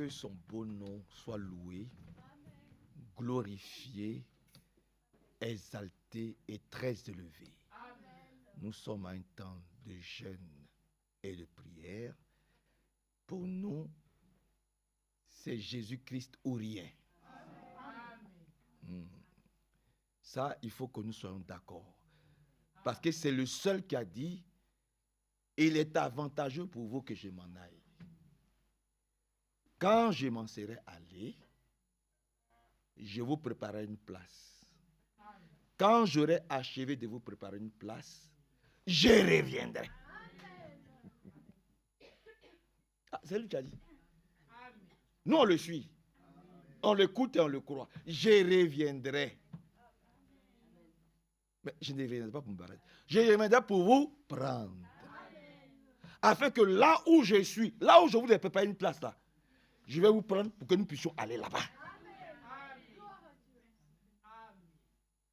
Que son beau nom soit loué, glorifié, exalté et très élevé. Nous sommes à un temps de jeûne et de prière. Pour nous, c'est Jésus-Christ ou rien. Ça, il faut que nous soyons d'accord. Parce que c'est le seul qui a dit, il est avantageux pour vous que je m'en aille. Quand je m'en serai allé, je vous préparerai une place. Quand j'aurai achevé de vous préparer une place, je reviendrai. Ah, c'est lui qui a dit. Nous, on le suit. On l'écoute et on le croit. Je reviendrai. Mais je ne reviendrai pas pour me barrer. Je reviendrai pour vous prendre. Afin que là où je suis, là où je vous ai préparé une place là, je vais vous prendre pour que nous puissions aller là-bas.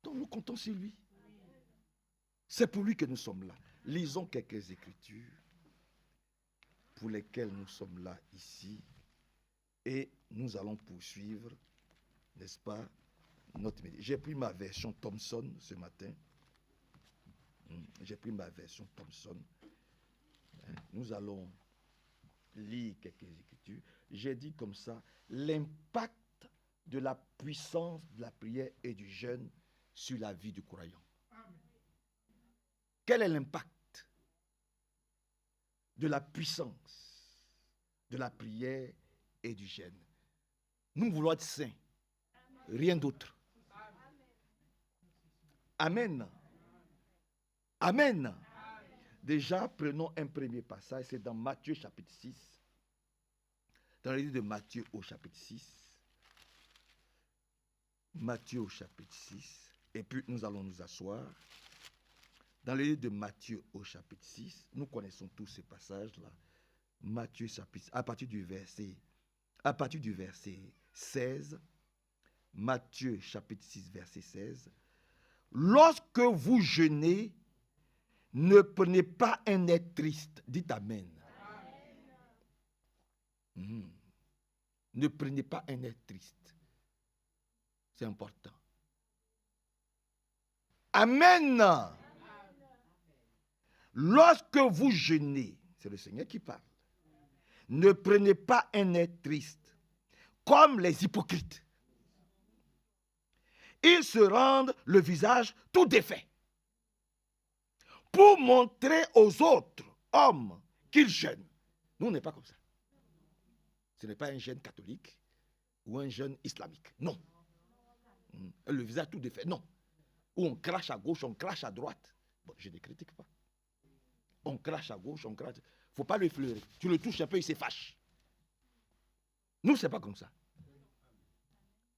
Donc nous comptons sur lui. C'est pour lui que nous sommes là. Lisons quelques écritures pour lesquelles nous sommes là ici. Et nous allons poursuivre, n'est-ce pas, notre méditation. J'ai pris ma version Thompson ce matin. J'ai pris ma version Thompson. Nous allons lire quelques écritures. J'ai dit comme ça, l'impact de la puissance de la prière et du jeûne sur la vie du croyant. Quel est l'impact de la puissance de la prière et du jeûne? Nous voulons être saints, rien d'autre. Amen. Amen. Déjà, prenons un premier passage, c'est dans Matthieu chapitre 6. Dans le livre de Matthieu au chapitre 6. Matthieu au chapitre 6. Et puis nous allons nous asseoir. Dans le livre de Matthieu au chapitre 6, nous connaissons tous ces passages-là. Matthieu chapitre 6, à partir du verset 16. Matthieu chapitre 6, verset 16. Lorsque vous jeûnez, ne prenez pas un air triste. Dites Amen. Ne prenez pas un air triste. C'est important. Amen. Lorsque vous jeûnez, c'est le Seigneur qui parle. Ne prenez pas un air triste, comme les hypocrites. Ils se rendent le visage tout défait pour montrer aux autres hommes qu'ils jeûnent. Nous, on n'est pas comme ça. Ce n'est pas un jeûne catholique ou un jeûne islamique. Non. Le visage tout défait. Non. Où on crache à gauche, on crache à droite. Bon, je ne critique pas. On crache à gauche, on crache. Il ne faut pas le fleurer. Tu le touches un peu, il se fâche. Nous, ce n'est pas comme ça.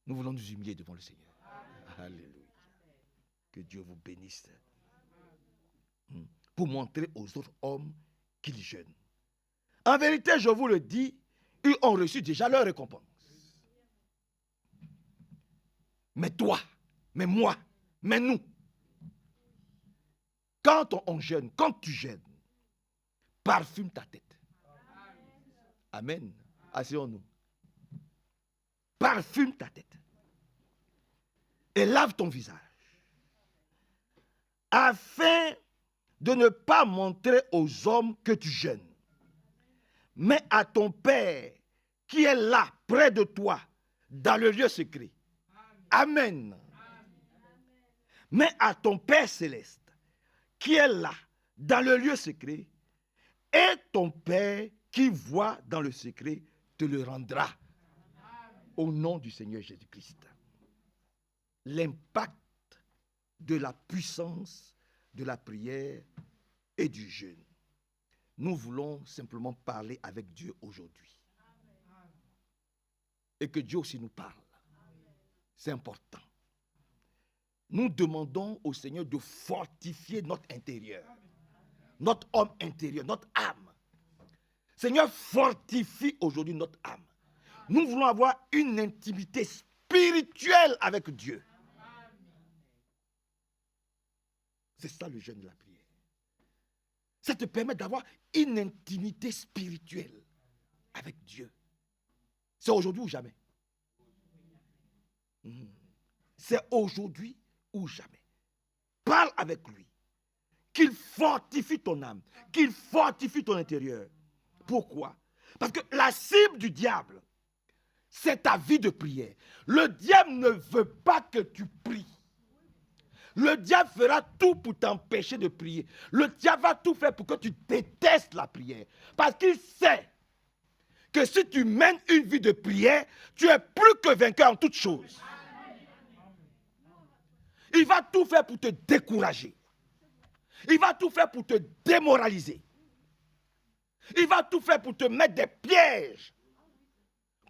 Nous voulons nous humilier devant le Seigneur. Alléluia. Que Dieu vous bénisse. Pour montrer aux autres hommes qu'ils jeûnent. En vérité, je vous le dis, ils ont reçu déjà leur récompense. Mais toi, mais moi, mais nous, quand on jeûne, quand tu jeûnes, parfume ta tête. Amen. Asseyons-nous. Parfume ta tête. Et lave ton visage. Afin de ne pas montrer aux hommes que tu jeûnes, mais à ton Père qui est là, près de toi, dans le lieu secret. Amen. Mais à ton Père céleste, qui est là, dans le lieu secret, et ton Père qui voit dans le secret te le rendra. Au nom du Seigneur Jésus-Christ. L'impact de la puissance de la prière et du jeûne. Nous voulons simplement parler avec Dieu aujourd'hui. Et que Dieu aussi nous parle. C'est important. Nous demandons au Seigneur de fortifier notre intérieur, notre homme intérieur, notre âme. Seigneur, fortifie aujourd'hui notre âme. Nous voulons avoir une intimité spirituelle avec Dieu. C'est ça le jeûne de la prière. Ça te permet d'avoir une intimité spirituelle avec Dieu. C'est aujourd'hui ou jamais. C'est aujourd'hui ou jamais. Parle avec lui. Qu'il fortifie ton âme. Qu'il fortifie ton intérieur. Pourquoi? Parce que la cible du diable, c'est ta vie de prière. Le diable ne veut pas que tu pries. Le diable fera tout pour t'empêcher de prier. Le diable va tout faire pour que tu détestes la prière. Parce qu'il sait que si tu mènes une vie de prière, tu es plus que vainqueur en toutes choses. Il va tout faire pour te décourager. Il va tout faire pour te démoraliser. Il va tout faire pour te mettre des pièges.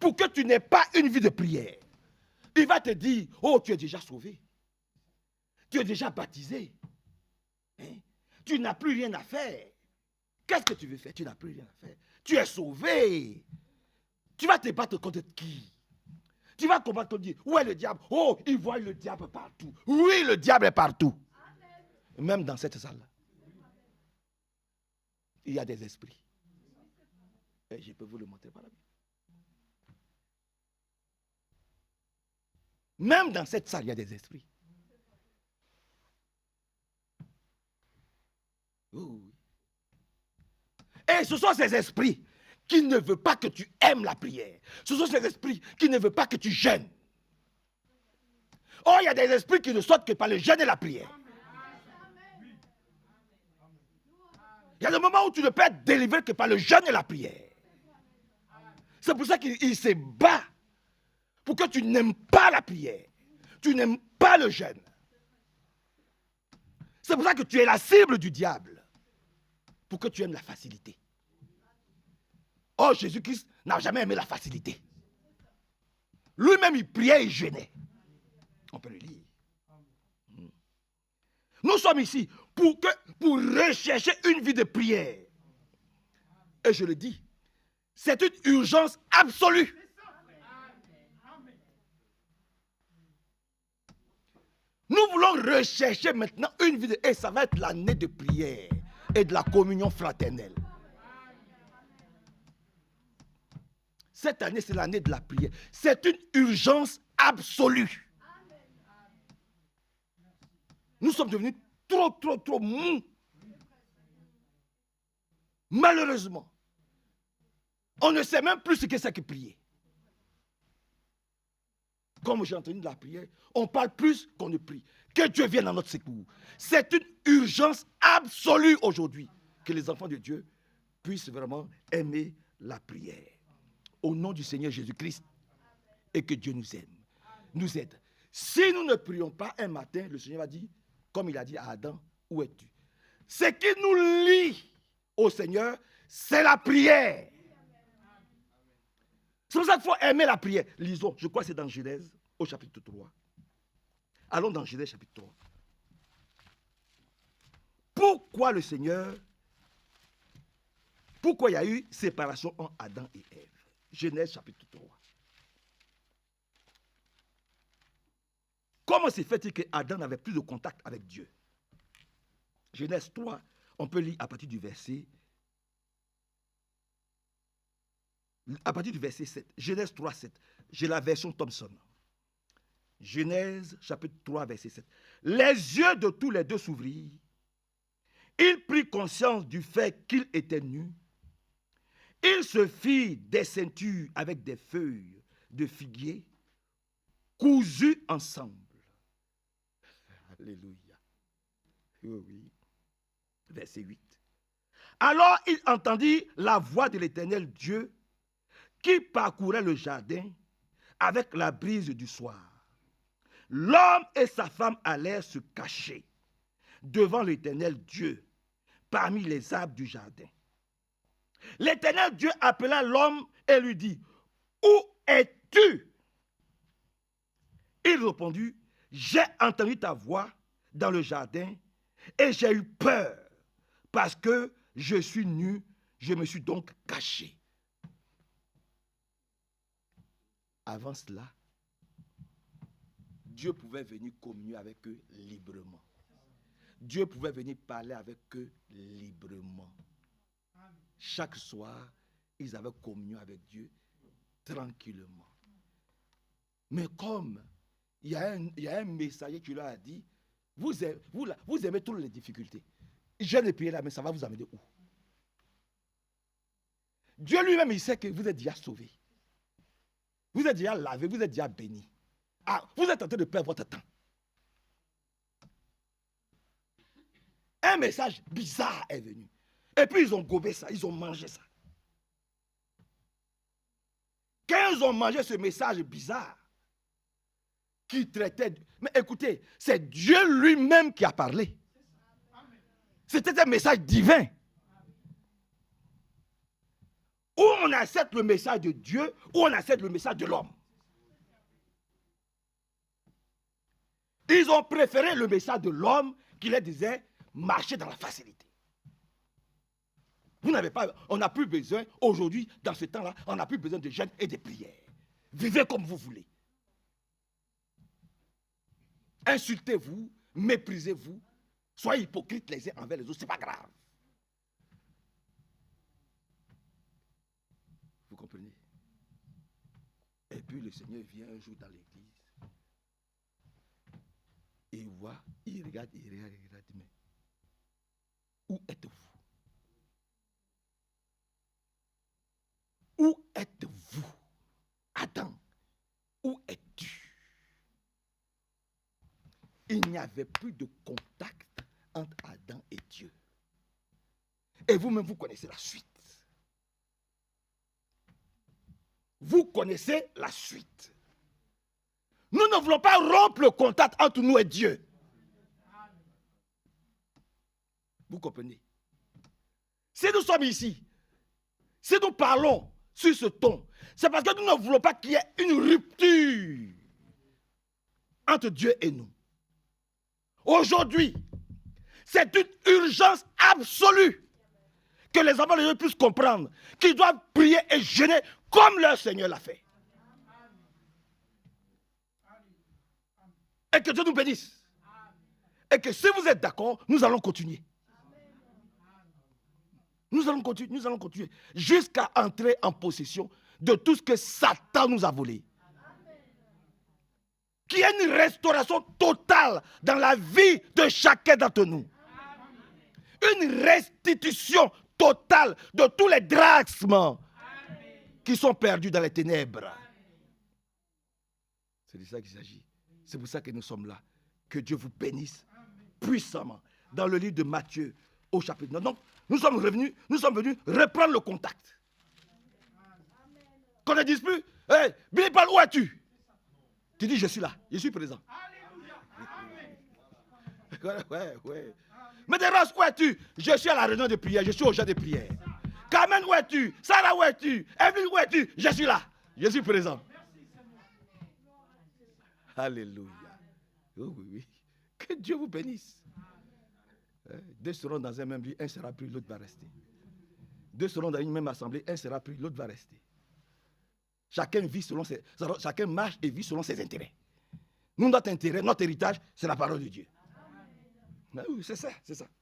Pour que tu n'aies pas une vie de prière. Il va te dire, oh, tu es déjà sauvé. Tu es déjà baptisé. Hein? Tu n'as plus rien à faire. Qu'est-ce que tu veux faire? Tu n'as plus rien à faire. Tu es sauvé. Tu vas te battre contre qui? Tu vas combattre, dire, où est le diable? Oh, il voit le diable partout. Oui, le diable est partout. Même dans cette salle-là. Il y a des esprits. Et je peux vous le montrer par la Bible. Même dans cette salle, il y a des esprits. Oui. Et ce sont ces esprits qui ne veulent pas que tu aimes la prière. Ce sont ces esprits qui ne veulent pas que tu jeûnes. Oh, il y a des esprits qui ne sortent que par le jeûne et la prière. Il y a des moments où tu ne peux être délivré que par le jeûne et la prière. C'est pour ça qu'il se bat pour que tu n'aimes pas la prière. Tu n'aimes pas le jeûne. C'est pour ça que tu es la cible du diable. Pour que tu aimes la facilité. Oh, Jésus-Christ n'a jamais aimé la facilité. Lui-même, il priait et jeûnait. On peut le lire. Nous sommes ici pour rechercher une vie de prière. Et je le dis, c'est une urgence absolue. Nous voulons rechercher maintenant une vie de... Et ça va être l'année de prière et de la communion fraternelle. Cette année, c'est l'année de la prière. C'est une urgence absolue. Nous sommes devenus trop mous. Malheureusement, on ne sait même plus ce que c'est que prier. Comme j'ai entendu de la prière, on parle plus qu'on ne prie. Que Dieu vienne à notre secours. C'est une urgence absolue aujourd'hui que les enfants de Dieu puissent vraiment aimer la prière. Au nom du Seigneur Jésus-Christ. Et que Dieu nous aide. Si nous ne prions pas un matin, le Seigneur va dire, comme il a dit à Adam, où es-tu? Ce qui nous lie au Seigneur, c'est la prière. C'est pour ça qu'il faut aimer la prière. Lisons, je crois que c'est dans Genèse, au chapitre 3. Allons dans Genèse, chapitre 3. Pourquoi le Seigneur, pourquoi il y a eu séparation entre Adam et Ève? Genèse, chapitre 3. Comment s'est fait-il que Adam n'avait plus de contact avec Dieu? Genèse 3, on peut lire à partir du verset 7. Genèse 3, 7. J'ai la version Thompson. Genèse chapitre 3, verset 7. Les yeux de tous les deux s'ouvrirent. Il prit conscience du fait qu'il était nu. Il se fit des ceintures avec des feuilles de figuier cousues ensemble. Alléluia. Oui. Verset 8. Alors il entendit la voix de l'Éternel Dieu qui parcourait le jardin avec la brise du soir. L'homme et sa femme allèrent se cacher devant l'Éternel Dieu parmi les arbres du jardin. L'Éternel Dieu appela l'homme et lui dit, où es-tu? Il répondit, j'ai entendu ta voix dans le jardin et j'ai eu peur parce que je suis nu, je me suis donc caché. Avant cela, Dieu pouvait venir communier avec eux librement. Dieu pouvait venir parler avec eux librement. Chaque soir, ils avaient communion avec Dieu tranquillement. Mais comme il y a un messager qui leur a dit, vous aimez toutes les difficultés. Jeûne et prier là, mais ça va vous amener où? Dieu lui-même, il sait que vous êtes déjà sauvés. Vous êtes déjà lavés, vous êtes déjà bénis. Ah, vous êtes en train de perdre votre temps. Un message bizarre est venu. Et puis ils ont gobé ça, ils ont mangé ça. Quand ils ont mangé ce message bizarre, qui traitait... Mais écoutez, c'est Dieu lui-même qui a parlé. C'était un message divin. Ou on accepte le message de Dieu, ou on accepte le message de l'homme. Ils ont préféré le message de l'homme qui leur disait marcher dans la facilité. Vous n'avez pas, on n'a plus besoin, aujourd'hui, dans ce temps-là, on n'a plus besoin de jeûne et de prières. Vivez comme vous voulez. Insultez-vous, méprisez-vous, soyez hypocrites les uns envers les autres, ce n'est pas grave. Vous comprenez? Et puis le Seigneur vient un jour dans l'église. Et il voit, il regarde, mais où êtes-vous? Où êtes-vous? Adam, où es-tu? Il n'y avait plus de contact entre Adam et Dieu. Et vous-même, vous connaissez la suite. Vous connaissez la suite. Nous ne voulons pas rompre le contact entre nous et Dieu. Vous comprenez? Si nous sommes ici, si nous parlons sur ce ton, c'est parce que nous ne voulons pas qu'il y ait une rupture entre Dieu et nous. Aujourd'hui, c'est une urgence absolue que les enfants de Dieu puissent comprendre qu'ils doivent prier et jeûner comme leur Seigneur l'a fait. Et que Dieu nous bénisse. Et que si vous êtes d'accord, nous allons continuer. Nous allons continuer jusqu'à entrer en possession de tout ce que Satan nous a volé. Qu'il y ait une restauration totale dans la vie de chacun d'entre nous. Une restitution totale de tous les drachmes qui sont perdus dans les ténèbres. C'est de ça qu'il s'agit. C'est pour ça que nous sommes là. Que Dieu vous bénisse puissamment. Dans le livre de Matthieu, au chapitre 9. Donc, nous sommes venus reprendre le contact. Qu'on ne dise plus, hey, Billy Paul, où es-tu? Tu dis, je suis là, je suis présent. Ouais. Mais Déros, où es-tu? Je suis à la réunion de prière, je suis au jeûne de prière. Carmen, où es-tu? Sarah, où es-tu? Evelyne, où es-tu? Je suis là, je suis présent. Alléluia. Oh, oui. Que Dieu vous bénisse. Deux seront dans un même lit, un sera pris, l'autre va rester. Deux seront dans une même assemblée, un sera pris, l'autre va rester. Chacun marche et vit selon ses intérêts. Nous, notre intérêt, notre héritage, c'est la parole de Dieu. Oui, c'est ça,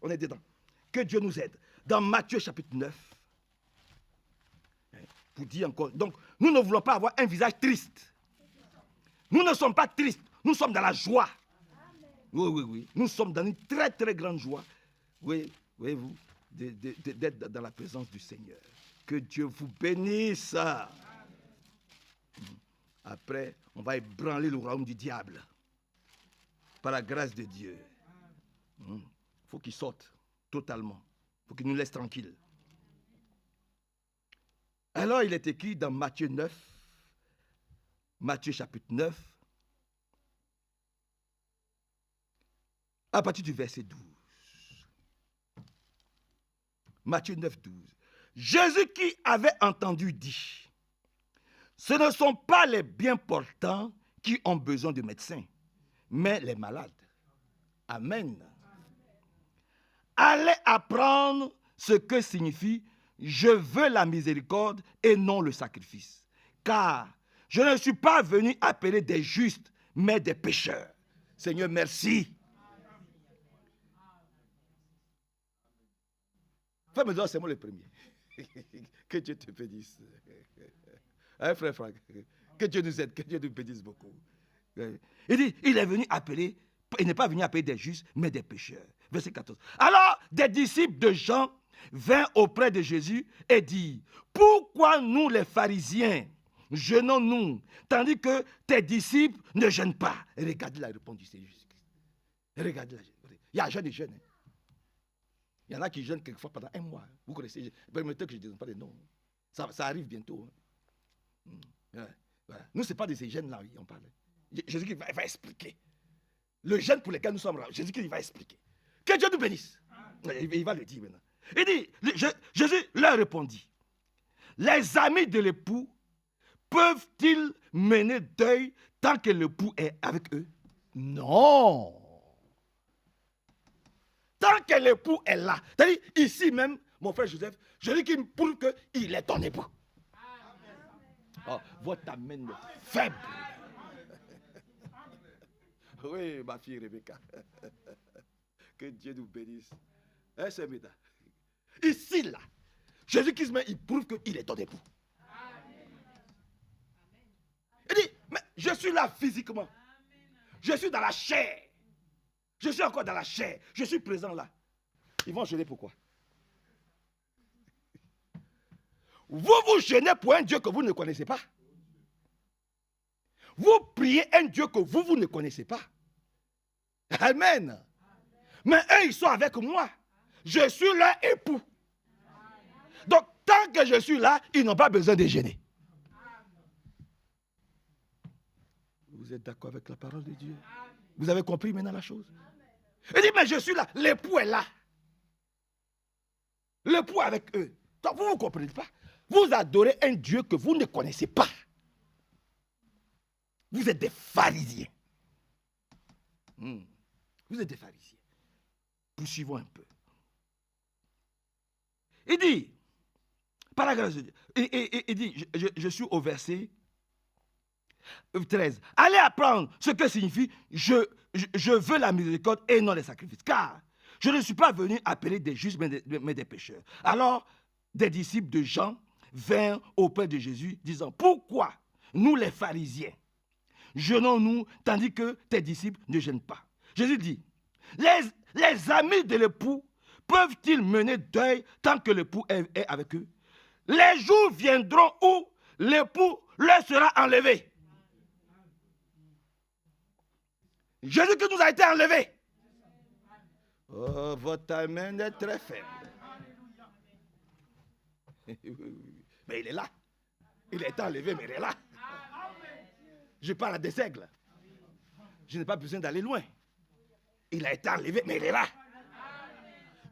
on est dedans. Que Dieu nous aide. Dans Matthieu chapitre 9, pour dire encore, donc nous ne voulons pas avoir un visage triste. Nous ne sommes pas tristes, nous sommes dans la joie. Oui. Nous sommes dans une très très grande joie. Oui, voyez-vous, d'être dans la présence du Seigneur. Que Dieu vous bénisse. Après, on va ébranler le royaume du diable. Par la grâce de Dieu. Il faut qu'il sorte totalement. Il faut qu'il nous laisse tranquilles. Alors, il est écrit dans Matthieu 9, Matthieu chapitre 9, à partir du verset 12. Matthieu 9, 12. Jésus qui avait entendu dit, ce ne sont pas les bien portants qui ont besoin de médecins, mais les malades. Amen. Allez apprendre ce que signifie je veux la miséricorde et non le sacrifice. Car je ne suis pas venu appeler des justes, mais des pécheurs. Seigneur, merci. Fais-moi c'est moi le premier. Que Dieu te bénisse. Hein, frère Franck? Que Dieu nous aide, que Dieu nous bénisse beaucoup. Il dit, il est venu appeler, il n'est pas venu appeler des justes, mais des pécheurs. Verset 14. Alors, des disciples de Jean vinrent auprès de Jésus et dirent, pourquoi nous les pharisiens jeûnons-nous, tandis que tes disciples ne jeûnent pas? Regardez la réponse du Seigneur Jésus-Christ. Regardez la. Il y a jeûne et jeûne. Il y en a qui jeûnent quelquefois pendant un mois. Vous connaissez, permettez que je ne donne pas les noms. Ça arrive bientôt. Voilà. Nous, ce n'est pas de ces jeûnes-là, on parle. Jésus-Christ va expliquer. Le jeûne pour lequel nous sommes là, Jésus-Christ va expliquer. Que Dieu nous bénisse. Il va le dire maintenant. Il dit, Jésus leur répondit, les amis de l'époux peuvent-ils mener deuil tant que l'époux est avec eux? Non. Tant que l'époux est là. C'est-à-dire, ici même, mon frère Joseph, je dis qu'il me prouve qu'il est ton époux. Oh, votre amène faible. Oui, ma fille Rebecca. Que Dieu nous bénisse. Hein, c'est Méda. Ici, là, Jésus-Christ, il prouve qu'il est ton époux. Il dit, mais je suis là physiquement. Je suis dans la chair. Je suis encore dans la chair. Je suis présent là. Ils vont gêner pourquoi? Vous gênez pour un Dieu que vous ne connaissez pas. Vous priez un Dieu que vous ne connaissez pas. Amen. Mais eux, ils sont avec moi. Je suis leur époux. Donc, tant que je suis là, ils n'ont pas besoin de gêner. Vous êtes d'accord avec la parole de Dieu? Vous avez compris maintenant la chose? Il dit, mais je suis là. L'époux est là. L'époux avec eux. Donc, vous ne comprenez pas. Vous adorez un Dieu que vous ne connaissez pas. Vous êtes des pharisiens. Vous êtes des pharisiens. Poursuivons un peu. Il dit, par la grâce de Dieu, il dit, je suis au verset 13. Allez apprendre ce que signifie je veux la miséricorde et non les sacrifices. Car je ne suis pas venu appeler des justes mais des pécheurs. Alors, des disciples de Jean vinrent auprès de Jésus disant, pourquoi nous les pharisiens jeûnons-nous tandis que tes disciples ne jeûnent pas? Jésus dit, les amis de l'époux peuvent-ils mener deuil tant que l'époux est avec eux? Les jours viendront où l'époux leur sera enlevé. Jésus qui nous a été enlevé. Oh, votre amen est très faible. Mais il est là. Il a été enlevé, mais il est là. Je parle à des aigles. Je n'ai pas besoin d'aller loin. Il a été enlevé, mais il est là.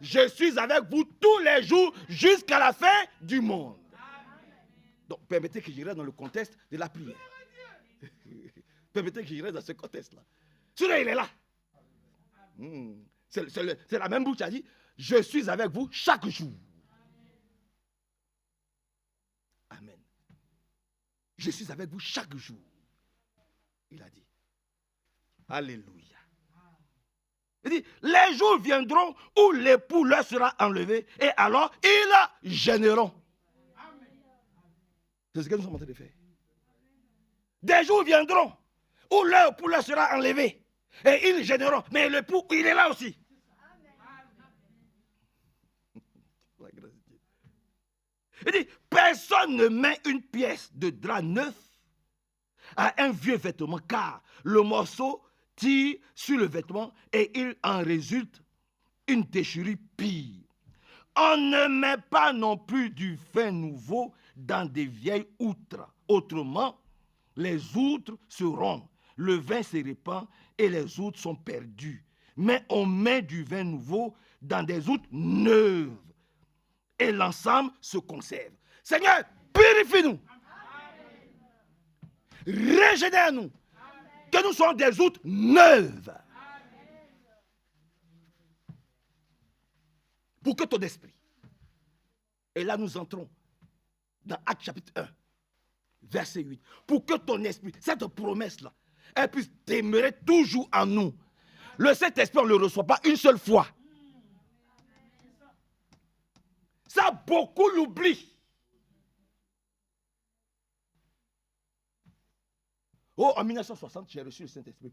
Je suis avec vous tous les jours jusqu'à la fin du monde. Donc, permettez que je reste dans le contexte de la prière. Permettez que je reste dans ce contexte-là. Celui-là, il est là. C'est la même bouche qui a dit, je suis avec vous chaque jour. Amen. Je suis avec vous chaque jour. Il a dit. Alléluia. Il dit, les jours viendront où l'époux leur sera enlevé et alors ils gêneront. C'est ce que nous sommes en train de faire. Des jours viendront où l'époux leur sera enlevé et ils gêneront. Mais l'époux, il est là aussi. Il dit, personne ne met une pièce de drap neuf à un vieux vêtement, car le morceau tire sur le vêtement et il en résulte une déchirure pire. On ne met pas non plus du vin nouveau dans des vieilles outres. Autrement, les outres se rompent, le vin se répand et les outres sont perdues. Mais on met du vin nouveau dans des outres neuves et l'ensemble se conserve. Seigneur, purifie-nous. Régénère-nous. Que nous soyons des outres neuves. Pour que ton esprit. Et là nous entrons dans Actes chapitre 1, verset 8. Pour que ton esprit, cette promesse-là, elle puisse demeurer toujours en nous. Le Saint-Esprit, on ne le reçoit pas une seule fois. Ça, beaucoup l'oublient. Oh, en 1960, j'ai reçu le Saint-Esprit.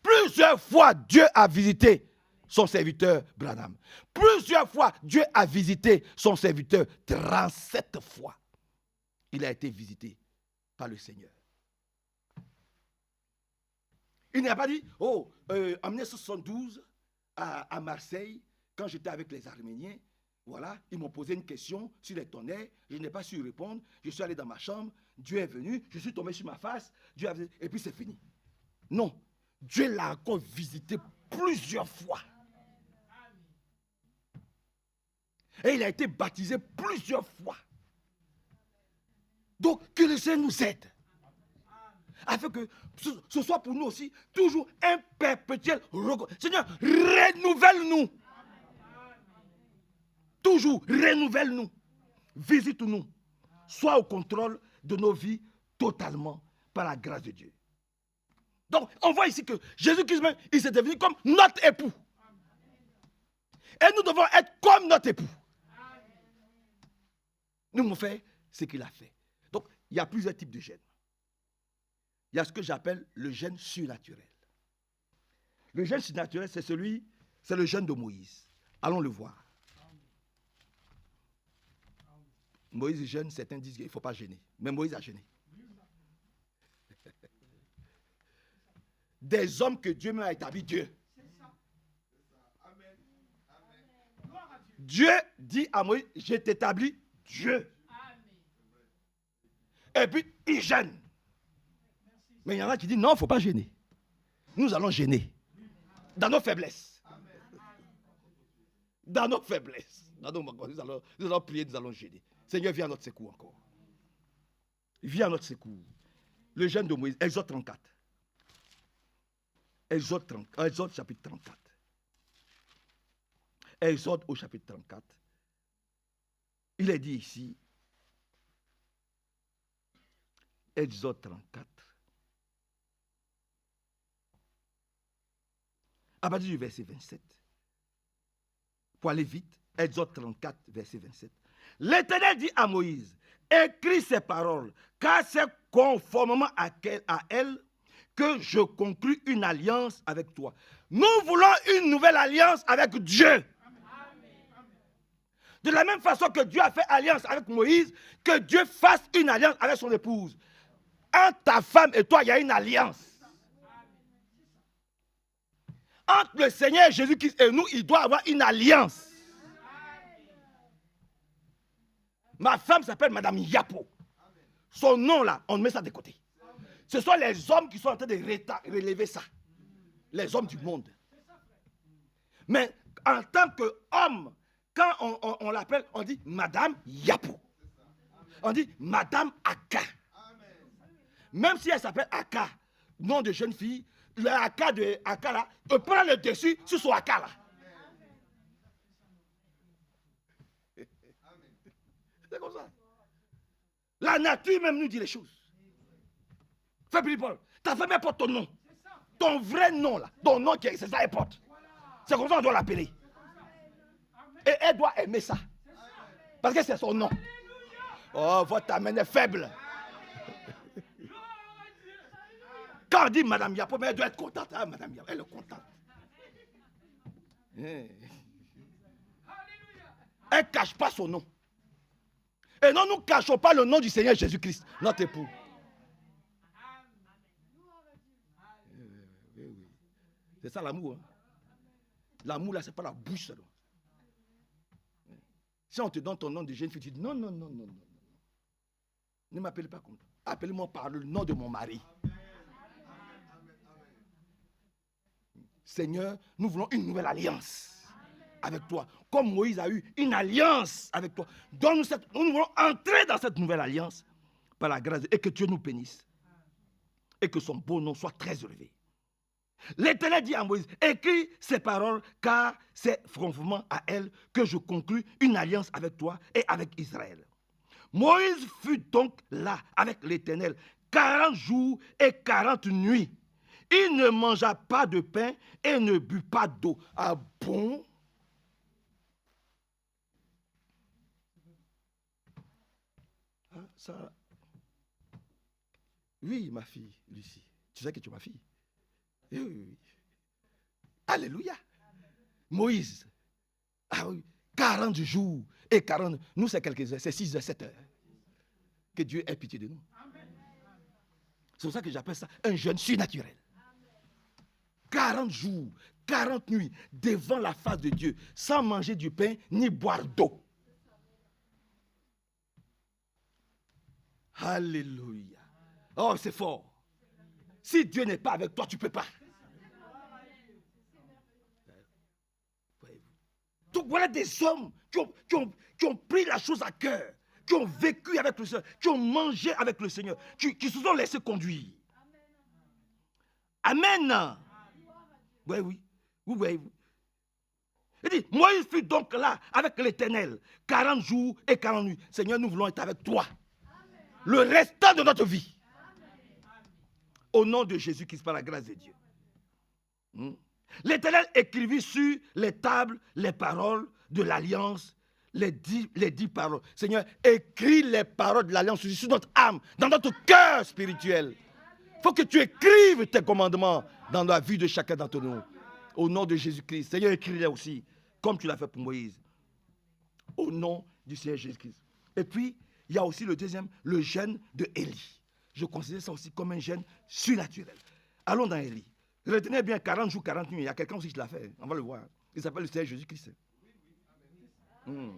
Plusieurs fois, Dieu a visité son serviteur Branham. Plusieurs fois, Dieu a visité son serviteur 37 fois. Il a été visité par le Seigneur. Il n'a pas dit, oh, en 1972, à Marseille, quand j'étais avec les Arméniens, voilà, ils m'ont posé une question sur les tonnerres, je n'ai pas su répondre, je suis allé dans ma chambre, Dieu est venu, je suis tombé sur ma face, Dieu a... et puis c'est fini. Non, Dieu l'a encore visité plusieurs fois. Et il a été baptisé plusieurs fois. Donc, que le Seigneur nous aide. Afin que ce soit pour nous aussi toujours un perpétuel recours. Seigneur, renouvelle-nous. Toujours, renouvelle-nous. Visite-nous. Sois au contrôle de nos vies totalement par la grâce de Dieu. Donc, on voit ici que Jésus-Christ, il s'est devenu comme notre époux. Et nous devons être comme notre époux. Nous avons fait ce qu'il a fait. Donc, il y a plusieurs types de gènes. Il y a ce que j'appelle le gène surnaturel. Le gène surnaturel, c'est le gène de Moïse. Allons le voir. Moïse gêne, certains disent qu'il ne faut pas gêner. Mais Moïse a gêné. Des hommes que Dieu m'a établi, Dieu. Dieu dit à Moïse, je t'établis Dieu. Et puis, il gêne. Mais il y en a qui disent, non, il ne faut pas gêner. Nous allons gêner. Dans nos faiblesses. Dans nos faiblesses. Nous allons prier, nous allons gêner. Seigneur, viens à notre secours encore. Viens à notre secours. Le gène de Moïse, Exode 34. Exode chapitre 34. Exode au chapitre 34. Il est dit ici, Exode 34. À partir du verset 27. Pour aller vite, Exode 34, verset 27. L'Éternel dit à Moïse, écris ces paroles, car c'est conformément à elle que je conclus une alliance avec toi. Nous voulons une nouvelle alliance avec Dieu. De la même façon que Dieu a fait alliance avec Moïse, que Dieu fasse une alliance avec son épouse. Entre ta femme et toi, il y a une alliance. Entre le Seigneur Jésus-Christ et nous, il doit y avoir une alliance. Ma femme s'appelle Madame Yapo. Son nom là, on met ça de côté. Ce sont les hommes qui sont en train de relever ça. Les hommes du monde. Mais en tant qu'homme, quand on l'appelle, on dit Madame Yapo. On dit Madame Aka. Même si elle s'appelle Aka, nom de jeune fille, le Aka de Aka là, on prend le dessus sur son Aka là. C'est comme ça. La nature même nous dit les choses. Fais Paul, ta femme porte ton nom. Ton vrai nom là, ton nom c'est ça elle porte. C'est comme ça qu'on doit l'appeler. Et elle doit aimer ça. Parce que c'est son nom. Oh, votre amène est faible. Quand on dit Madame Yapo, elle doit être contente. Ah, Madame Yapo, elle est contente. Elle ne cache pas son nom. Et non, nous ne cachons pas le nom du Seigneur Jésus-Christ, notre époux. C'est ça l'amour. Hein? L'amour, là, ce n'est pas la bouche seulement. Si on te donne ton nom de jeune fille, tu dis non, non, non, non, non. Ne m'appelez pas comme ça. Appelez-moi par le nom de mon mari. Seigneur, nous voulons une nouvelle alliance avec toi. Comme Moïse a eu une alliance avec toi. Donne-nous nous voulons entrer dans cette nouvelle alliance par la grâce et que Dieu nous bénisse. Et que son beau nom soit très élevé. L'Éternel dit à Moïse, écris ces paroles, car c'est conformément à elle que je conclus une alliance avec toi et avec Israël. Moïse fut donc là avec l'Éternel 40 jours et 40 nuits. Il ne mangea pas de pain et ne but pas d'eau. Ah bon? Ah, ça... Oui, ma fille, Lucie. Tu sais que tu es ma fille. Oui, oui, oui. Alléluia. Moïse. Ah oui. 40 jours et 40. Nous, c'est quelques heures. C'est 6 heures, 7 heures. Que Dieu ait pitié de nous. C'est pour ça que j'appelle ça un jeûne surnaturel. 40 jours, 40 nuits devant la face de Dieu, sans manger du pain ni boire d'eau. Alléluia. Oh, c'est fort. Si Dieu n'est pas avec toi, tu ne peux pas. Donc voilà des hommes qui ont pris la chose à cœur, qui ont vécu avec le Seigneur, qui ont mangé avec le Seigneur, qui se sont laissés conduire. Amen. Oui, oui. Vous voyez. Il dit, Moïse fut donc là avec l'Éternel, 40 jours et 40 nuits. Seigneur, nous voulons être avec toi. Amen. Le restant de notre vie. Amen. Au nom de Jésus-Christ, par la grâce de Dieu. L'Éternel écrivit sur les tables les paroles de l'alliance, les dix paroles. Seigneur, écris les paroles de l'alliance sur notre âme, dans notre cœur spirituel. Il faut que tu écrives tes commandements dans la vie de chacun d'entre nous. Au nom de Jésus-Christ. Seigneur, écris-les aussi, comme tu l'as fait pour Moïse. Au nom du Seigneur Jésus-Christ. Et puis, il y a aussi le deuxième, le jeûne de Élie. Je considère ça aussi comme un jeûne surnaturel. Allons dans Élie. Retenez bien 40 jours, 40 nuits. Il y a quelqu'un aussi qui l'a fait. On va le voir. Il s'appelle le Seigneur Jésus-Christ.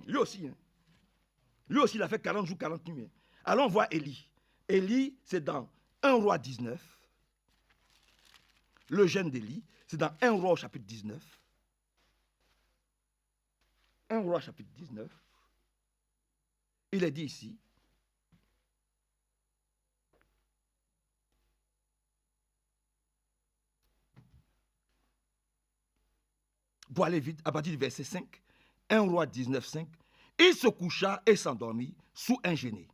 Lui aussi. Lui aussi, il a fait 40 jours, 40 nuits. Allons voir Élie. Élie, c'est dans 1 Roi 19. Le jeûne d'Élie, c'est dans 1 Roi chapitre 19. 1 Roi chapitre 19. Il est dit ici. Pour aller vite, à partir du verset 5, 1 Roi 19, 5, il se coucha et s'endormit sous un genêt.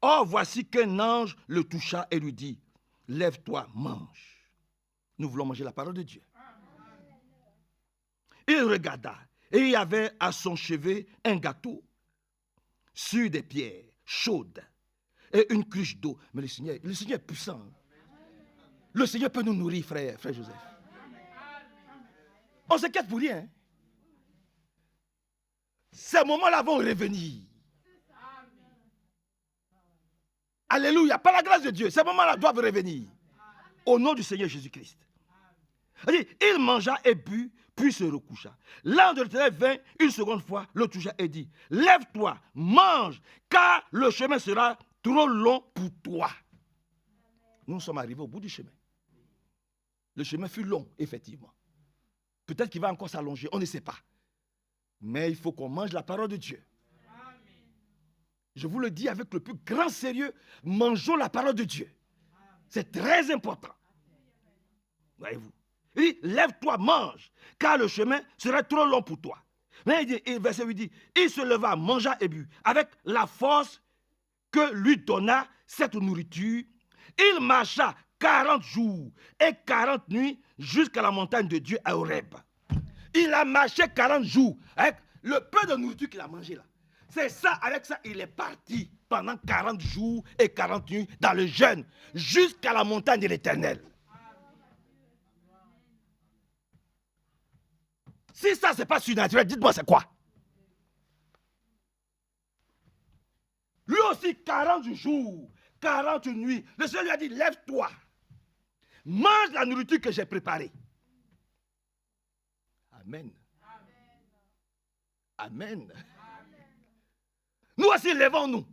Or, voici qu'un ange le toucha et lui dit, lève-toi, mange. Nous voulons manger la parole de Dieu. Il regarda et il y avait à son chevet un gâteau sur des pierres chaudes et une cruche d'eau. Mais le Seigneur est puissant. Le Seigneur peut nous nourrir, frère Joseph. On s'inquiète pour rien. Ces moments-là vont revenir. Alléluia. Par la grâce de Dieu, ces moments-là doivent revenir. Au nom du Seigneur Jésus-Christ. Il mangea et but, puis se recoucha. L'ange de l'Éternel vint une seconde fois, le toucha et dit, lève-toi, mange, car le chemin sera trop long pour toi. Nous sommes arrivés au bout du chemin. Le chemin fut long, effectivement. Peut-être qu'il va encore s'allonger, on ne sait pas. Mais il faut qu'on mange la parole de Dieu. Amen. Je vous le dis avec le plus grand sérieux, mangeons la parole de Dieu. C'est très important. Voyez-vous. Il dit, lève-toi, mange, car le chemin sera trop long pour toi. Mais il dit, verset 8 dit, il se leva, mangea et but, avec la force que lui donna cette nourriture. Il marcha 40 jours et 40 nuits jusqu'à la montagne de Dieu à Horeb. Il a marché 40 jours avec le peu de nourriture qu'il a mangé là. C'est ça, avec ça, il est parti pendant 40 jours et 40 nuits dans le jeûne jusqu'à la montagne de l'Éternel. Si ça, ce n'est pas surnaturel, dites-moi c'est quoi? Lui aussi, 40 jours, 40 nuits. Le Seigneur lui a dit, lève-toi. Mange la nourriture que j'ai préparée. Amen. Amen. Nous aussi, levons-nous.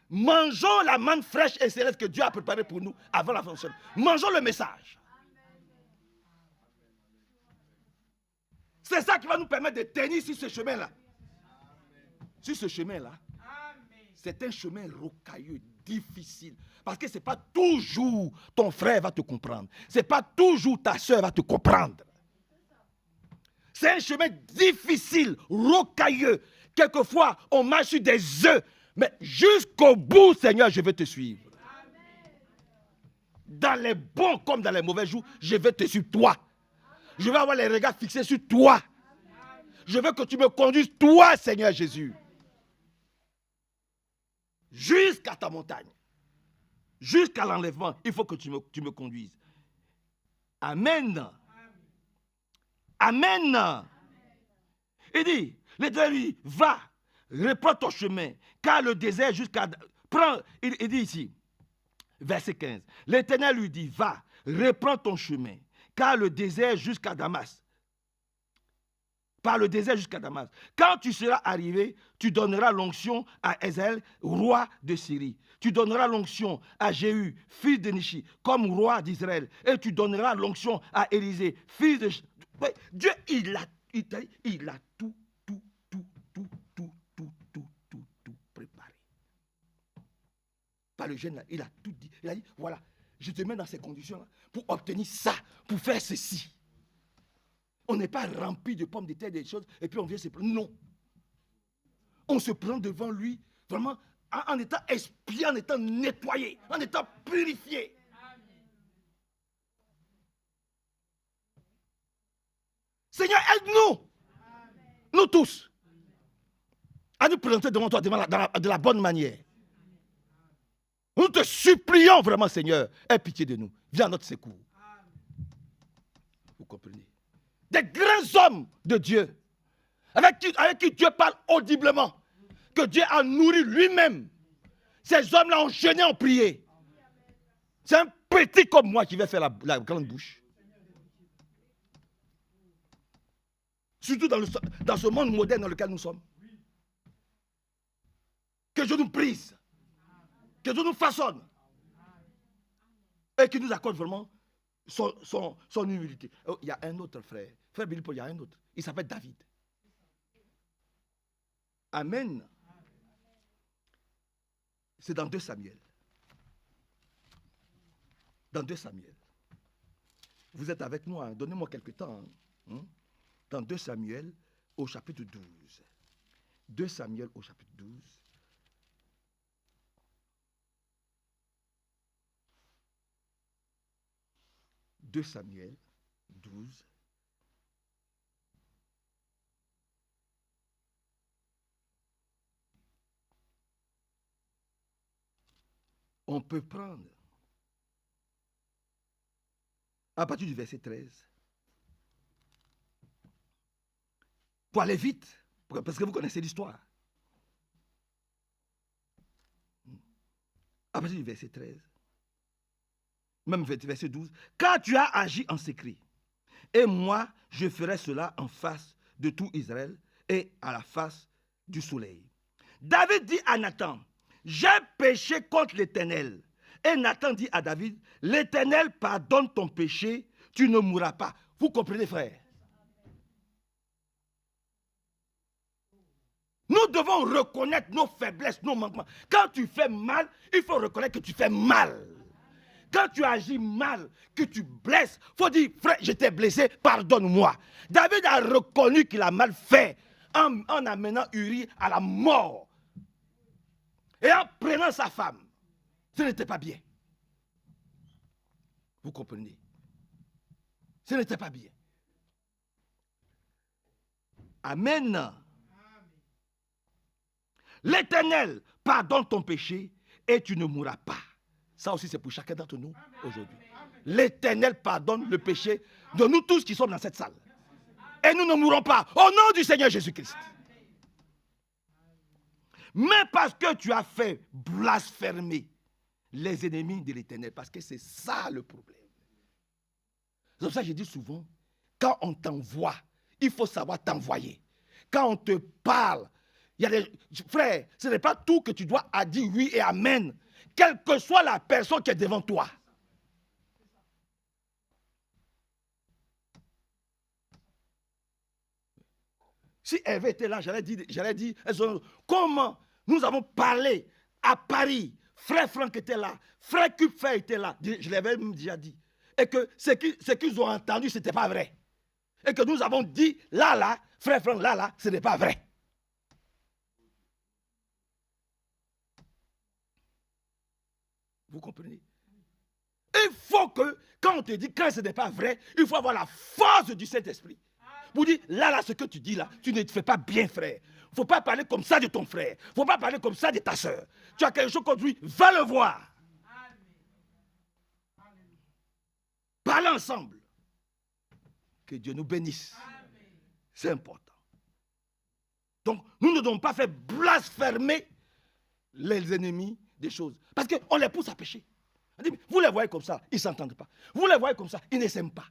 Mangeons la manne fraîche et céleste que Dieu a préparée pour nous avant la fonction. Mangeons le message. C'est ça qui va nous permettre de tenir sur ce chemin-là. Sur ce chemin-là. C'est un chemin rocailleux, difficile. Parce que ce n'est pas toujours ton frère va te comprendre. Ce n'est pas toujours ta soeur va te comprendre. C'est un chemin difficile, rocailleux. Quelquefois, on marche sur des œufs. Mais jusqu'au bout, Seigneur, je vais te suivre. Dans les bons comme dans les mauvais jours, je vais te suivre, toi. Je vais avoir les regards fixés sur toi. Je veux que tu me conduises, toi, Seigneur Jésus. Jusqu'à ta montagne. jusqu'à l'enlèvement, il faut que tu me conduises. Amen. Amen. Il dit, l'Éternel lui dit, va, reprends ton chemin, car le désert jusqu'à... Il dit ici, verset 15, l'Éternel lui dit, va, reprends ton chemin, car le désert jusqu'à Damas. Par le désert jusqu'à Damas. Quand tu seras arrivé, tu donneras l'onction à Hazaël, roi de Syrie. Tu donneras l'onction à Jéhu, fils de Nishi, comme roi d'Israël. Et tu donneras l'onction à Élisée, fils de... Dieu, il a tout préparé. Par le jeune, là, il a tout dit. Il a dit, voilà, je te mets dans ces conditions-là pour obtenir ça, pour faire ceci. On n'est pas rempli de pommes de terre, des choses, et puis on vient se prendre. Non. On se prend devant lui, vraiment, en étant expié, en étant nettoyé, en étant purifié. Seigneur, aide-nous, nous tous, à nous présenter devant toi de la bonne manière. Nous te supplions vraiment, Seigneur, aie pitié de nous. Viens à notre secours. Vous comprenez? Des grands hommes de Dieu, avec qui Dieu parle audiblement, que Dieu a nourri lui-même. Ces hommes-là ont jeûné, ont prié. C'est un petit comme moi qui va faire la grande bouche. Surtout dans ce monde moderne dans lequel nous sommes. Que Dieu nous prise. Que Dieu nous façonne. Et qu'il nous accorde vraiment son humilité. Oh, il y a un autre frère. Frère Billy Paul, il y a un autre. Il s'appelle David. Amen. C'est dans 2 Samuel. Dans 2 Samuel. Vous êtes avec moi, hein? Donnez-moi quelques temps. Hein? Dans 2 Samuel au chapitre 12. 2 Samuel au chapitre 12. « 2 Samuel 12. On peut prendre à partir du verset 13 pour aller vite, parce que vous connaissez l'histoire. À partir du verset 13. Même verset 12. Car tu as agi en secret, et moi je ferai cela en face de tout Israël et à la face du soleil. David dit à Nathan, j'ai péché contre l'Éternel. Et Nathan dit à David, l'Éternel pardonne ton péché, tu ne mourras pas. Vous comprenez, frère? Nous devons reconnaître nos faiblesses, nos manquements. Quand tu fais mal, il faut reconnaître que tu fais mal. Quand tu agis mal, que tu blesses, il faut dire, frère, je t'ai blessé, pardonne-moi. David a reconnu qu'il a mal fait en amenant Uri à la mort. Et en prenant sa femme. Ce n'était pas bien. Vous comprenez? Ce n'était pas bien. Amen. L'Éternel pardonne ton péché et tu ne mourras pas. Ça aussi, c'est pour chacun d'entre nous aujourd'hui. L'Éternel pardonne le péché de nous tous qui sommes dans cette salle. Et nous ne mourrons pas. Au nom du Seigneur Jésus-Christ. Mais parce que tu as fait blasphémer les ennemis de l'Éternel. Parce que c'est ça le problème. C'est pour ça que je dis souvent, quand on t'envoie, il faut savoir t'envoyer. Quand on te parle, il y a des... Frère, ce n'est pas tout que tu dois dire oui et amen. Quelle que soit la personne qui est devant toi. Si Hervé était là, j'allais dire, comment nous avons parlé à Paris. Frère Franck était là, frère Kupfer était là, je l'avais même déjà dit. Et que ce qu'ils ont entendu, ce n'était pas vrai. Et que nous avons dit, là, frère Franck, là, ce n'est pas vrai. Vous comprenez? Il faut que, quand on te dit quand ce n'est pas vrai, il faut avoir la force du Saint-Esprit. Vous dites, là, ce que tu dis là, tu ne te fais pas bien, frère. Il ne faut pas parler comme ça de ton frère. Il ne faut pas parler comme ça de ta soeur. Tu as quelque chose contre lui, va le voir. aller ensemble. Que Dieu nous bénisse. C'est important. Donc, nous ne devons pas faire blasphémer les ennemis des choses. Parce qu'on les pousse à pécher. On dit, vous les voyez comme ça, ils ne s'entendent pas. Vous les voyez comme ça, ils ne s'aiment pas.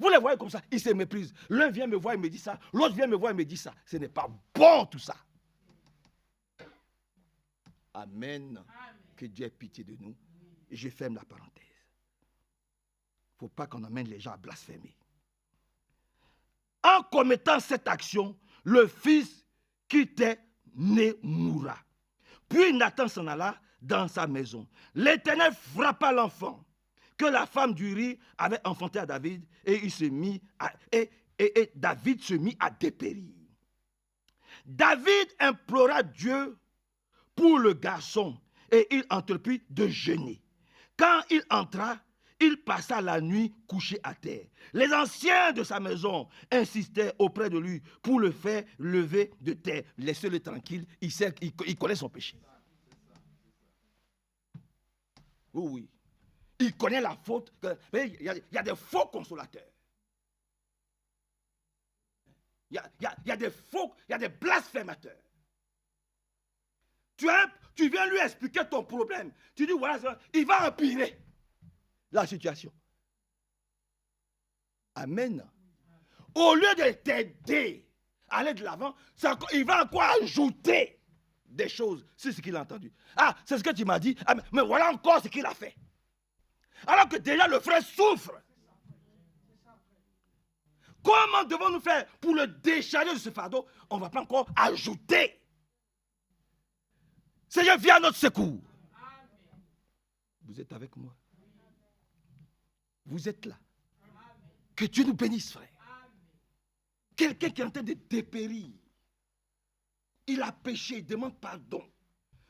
Vous les voyez comme ça, ils se méprisent. L'un vient me voir et me dit ça, l'autre vient me voir et me dit ça. Ce n'est pas bon tout ça. Amen. Que Dieu ait pitié de nous. Et je ferme la parenthèse. Il ne faut pas qu'on amène les gens à blasphémer. En commettant cette action, le fils qui était né mourra. Puis Nathan s'en alla dans sa maison. L'Éternel frappa l'enfant que la femme d'Uri avait enfanté à David et David se mit à dépérir. David implora Dieu pour le garçon et il entreprit de jeûner. Quand il entra, il passa la nuit couché à terre. Les anciens de sa maison insistaient auprès de lui pour le faire lever de terre. Laissez-le tranquille, il connaît son péché. Oui. Il connaît la faute. Il y a des faux consolateurs. Il y a des faux, il y a des blasphémateurs. Tu viens lui expliquer ton problème. Tu dis, voilà, il va empirer la situation. Amen. Au lieu de t'aider à aller de l'avant, il va encore ajouter des choses sur ce qu'il a entendu. Ah, c'est ce que tu m'as dit. Ah, mais voilà encore ce qu'il a fait. Alors que déjà le frère souffre. Comment devons-nous faire pour le décharger de ce fardeau? On ne va pas encore ajouter. Seigneur, viens à notre secours. Vous êtes avec moi. Vous êtes là. Que Dieu nous bénisse, frère. Quelqu'un qui est en train de dépérir. Il a péché, il demande pardon.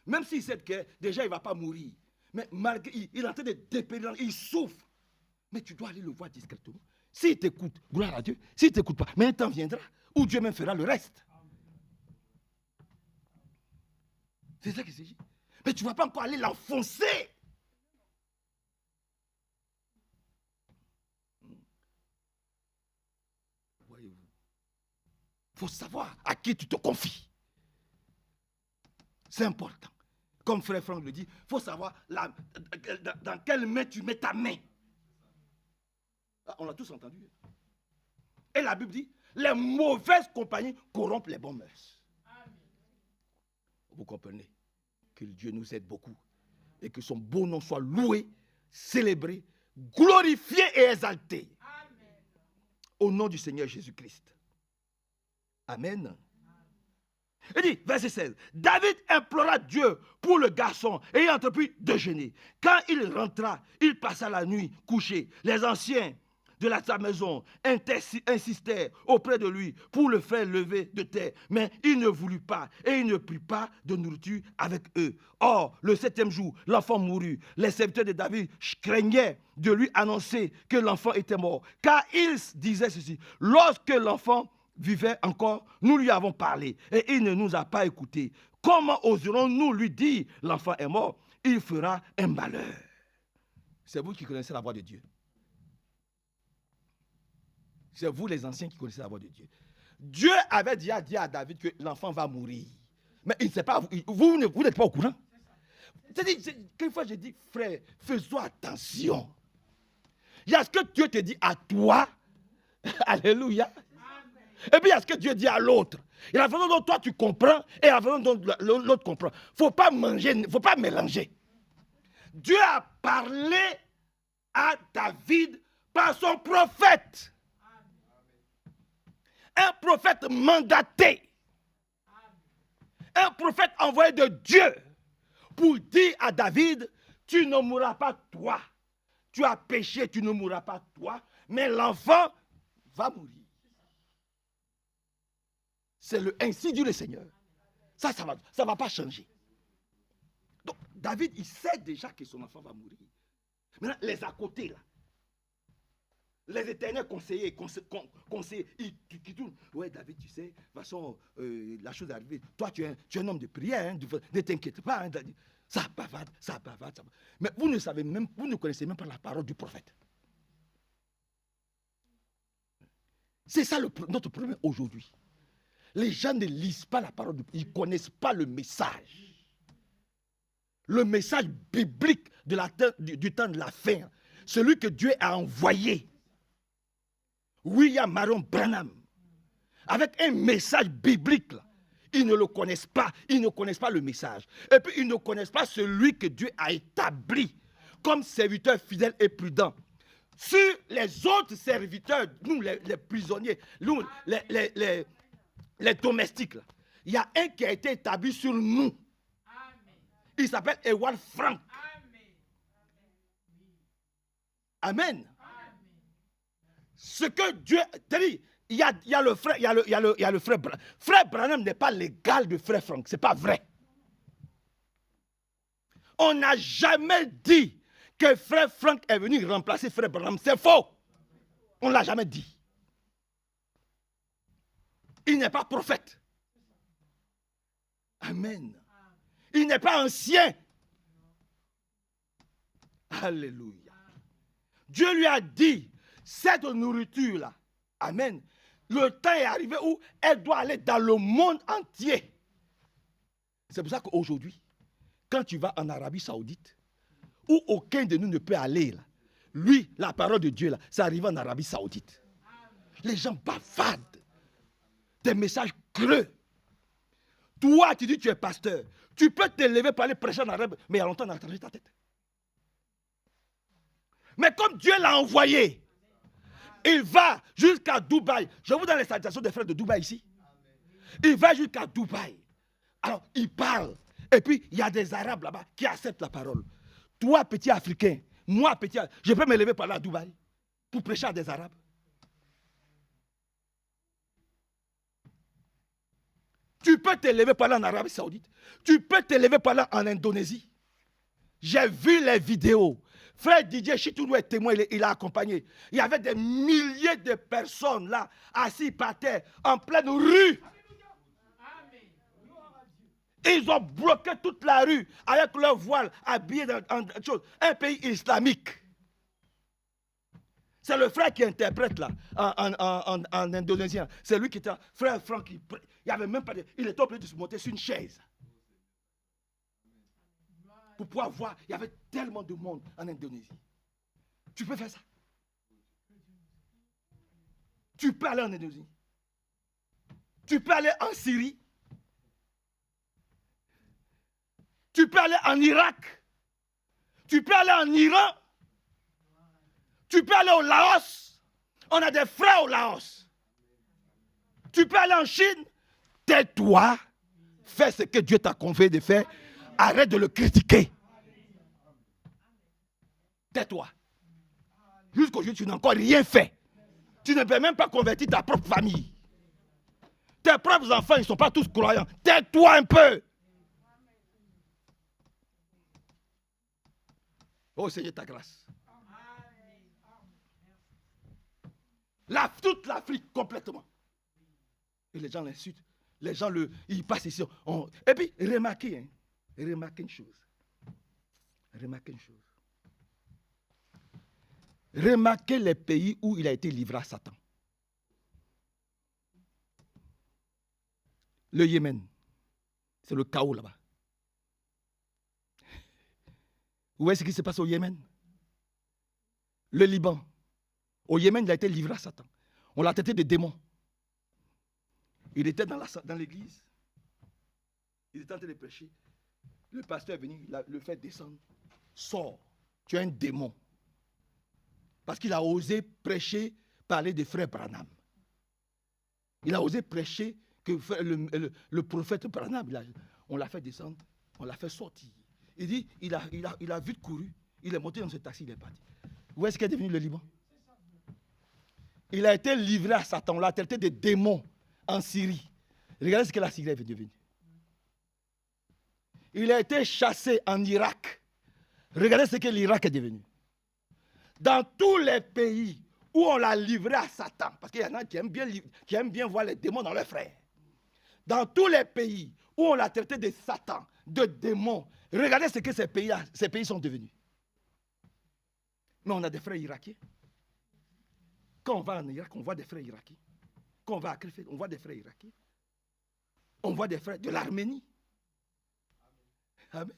Même s'il sait que déjà il ne va pas mourir. Mais malgré, il est en train de dépérir, il souffre. Mais tu dois aller le voir discrètement. S'il t'écoute, gloire à Dieu. S'il ne t'écoute pas, mais un temps viendra où Dieu même fera le reste. C'est ça qu'il s'agit. Mais tu ne vas pas encore aller l'enfoncer. Voyez-vous. Il faut savoir à qui tu te confies. C'est important. Comme frère Franck le dit, il faut savoir dans quelle main tu mets ta main. On l'a tous entendu. Et la Bible dit, les mauvaises compagnies corrompent les bonnes mœurs. Vous comprenez? Que Dieu nous aide beaucoup. Et que son beau nom soit loué, célébré, glorifié et exalté. Amen. Au nom du Seigneur Jésus-Christ. Amen. Il dit, verset 16, David implora Dieu pour le garçon et il entreprit de jeûner. Quand il rentra, il passa la nuit couché. Les anciens de sa maison insistèrent auprès de lui pour le faire lever de terre. Mais il ne voulut pas et il ne prit pas de nourriture avec eux. Or, le 7e jour, l'enfant mourut. Les serviteurs de David craignaient de lui annoncer que l'enfant était mort. Car ils disaient ceci, lorsque l'enfant vivait encore, nous lui avons parlé et il ne nous a pas écoutés. Comment oserons-nous lui dire l'enfant est mort? Il fera un malheur. C'est vous qui connaissez la voix de Dieu. C'est vous les anciens qui connaissez la voix de Dieu. Dieu avait déjà dit à David que l'enfant va mourir. Mais il ne sait pas, vous n'êtes pas au courant. C'est-à-dire, quelquefois je dis, frère, faisons attention. Il y a ce que Dieu te dit à toi. Alléluia. Et puis il y a ce que Dieu dit à l'autre. Il y a la façon dont toi tu comprends et la façon dont l'autre comprend. Il ne faut pas manger, il ne faut pas mélanger. Dieu a parlé à David par son prophète. Un prophète mandaté. Un prophète envoyé de Dieu pour dire à David, tu ne mourras pas toi. Tu as péché, tu ne mourras pas toi, mais l'enfant va mourir. C'est le ainsi dit le Seigneur. Ça ne va pas changer. Donc, David, il sait déjà que son enfant va mourir. Maintenant, les à côté, là, les éternels conseillers, qui tournent. Ouais, David, tu sais, de toute façon, la chose est arrivée. Toi, tu es un homme de prière, hein, ne t'inquiète pas. Hein, ça bavade. Mais vous ne savez même, vous ne connaissez même pas la parole du prophète. C'est ça notre problème aujourd'hui. Les gens ne lisent pas la parole, ils ne connaissent pas le message. Le message biblique du temps de la fin. Celui que Dieu a envoyé. William Marion Branham. Avec un message biblique. Là. Ils ne le connaissent pas. Ils ne connaissent pas le message. Et puis ils ne connaissent pas celui que Dieu a établi comme serviteur fidèle et prudent. Sur les autres serviteurs, nous les prisonniers, nous les domestiques, là, il y a un qui a été établi sur nous. Il s'appelle Ewald Frank. Amen. Ce que Dieu... Il y a le frère, il y a le frère Branham. Frère Branham n'est pas l'égal de frère Frank. Ce n'est pas vrai. On n'a jamais dit que frère Frank est venu remplacer frère Branham. C'est faux. On ne l'a jamais dit. Il n'est pas prophète. Amen. Il n'est pas ancien. Alléluia. Dieu lui a dit, cette nourriture-là, amen, le temps est arrivé où elle doit aller dans le monde entier. C'est pour ça qu'aujourd'hui, quand tu vas en Arabie Saoudite, où aucun de nous ne peut aller, là, lui, la parole de Dieu, là, ça arrive en Arabie Saoudite. Les gens bavardent. Des messages creux. Toi, tu dis que tu es pasteur. Tu peux te lever pour aller prêcher en arabe, mais il y a longtemps, on a changé ta tête. Mais comme Dieu l'a envoyé, il va jusqu'à Dubaï. Je vous donne les salutations des frères de Dubaï ici. Il va jusqu'à Dubaï. Alors, il parle. Et puis, il y a des Arabes là-bas qui acceptent la parole. Toi, petit Africain, moi, petit, je peux me lever pour aller à Dubaï pour prêcher à des Arabes. Tu peux te lever pour aller en Arabie Saoudite. Tu peux te lever pour aller en Indonésie. J'ai vu les vidéos. Frère Didier Chitoulou est témoin, il a accompagné. Il y avait des milliers de personnes là, assises par terre, en pleine rue. Ils ont bloqué toute la rue avec leur voile, habillés dans un pays islamique. C'est le frère qui interprète là, en indonésien. C'est lui qui était, frère Franck, il n'y avait même pas de... Il était obligé de se monter sur une chaise. Pour pouvoir voir, il y avait tellement de monde en Indonésie. Tu peux faire ça. Tu peux aller en Indonésie. Tu peux aller en Syrie. Tu peux aller en Irak. Tu peux aller en Iran. Tu peux aller au Laos. On a des frères au Laos. Tu peux aller en Chine. Tais-toi. Fais ce que Dieu t'a confié de faire. Arrête de le critiquer. Tais-toi. Jusqu'aujourd'hui, tu n'as encore rien fait. Tu ne peux même pas convertir ta propre famille. Tes propres enfants, ils ne sont pas tous croyants. Tais-toi un peu. Oh Seigneur, ta grâce. Toute l'Afrique, complètement. Et les gens l'insultent. Les gens, ils passent ici. Et puis, remarquez une chose. Remarquez les pays où il a été livré à Satan. Le Yémen, c'est le chaos là-bas. Vous voyez ce qui se passe au Yémen? Le Liban. Au Yémen, il a été livré à Satan. On l'a traité de démon. Il était dans l'église. Il était en train de prêcher. Le pasteur est venu, il a le fait descendre. Sors, tu es un démon. Parce qu'il a osé prêcher, parler de frère Branham. Il a osé prêcher que le prophète Branham, on l'a fait descendre, on l'a fait sortir. Il dit, il a vite couru, il est monté dans ce taxi, il est parti. Où est-ce qu'il est devenu le Liban? Il a été livré à Satan, on l'a traité de démon en Syrie. Regardez ce que la Syrie est devenue. Il a été chassé en Irak. Regardez ce que l'Irak est devenu. Dans tous les pays où on l'a livré à Satan, parce qu'il y en a qui aiment bien voir les démons dans leurs frères. Dans tous les pays où on l'a traité de Satan, de démons, regardez ce que ces pays sont devenus. Mais on a des frères irakiens. Quand on va en Irak, on voit des frères irakiens. Quand on va à Krefeld, on voit des frères irakiens. On voit des frères de l'Arménie. Amen.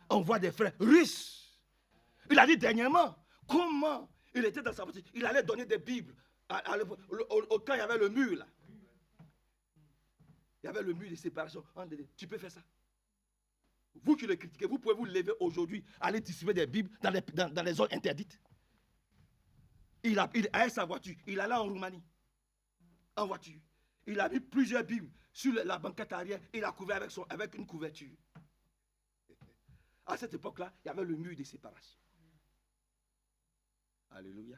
On voit des frères russes. Il a dit dernièrement, comment il était dans sa voiture, il allait donner des Bibles quand il y avait le mur là. Il y avait le mur de séparation. Tu peux faire ça. Vous qui le critiquez, vous pouvez vous lever aujourd'hui, aller distribuer des Bibles dans les zones interdites. Il a sa voiture, il allait en Roumanie, en voiture. Il a mis plusieurs Bibles sur la banquette arrière, il a couvert avec une couverture. À cette époque-là, il y avait le mur de séparation. Alléluia.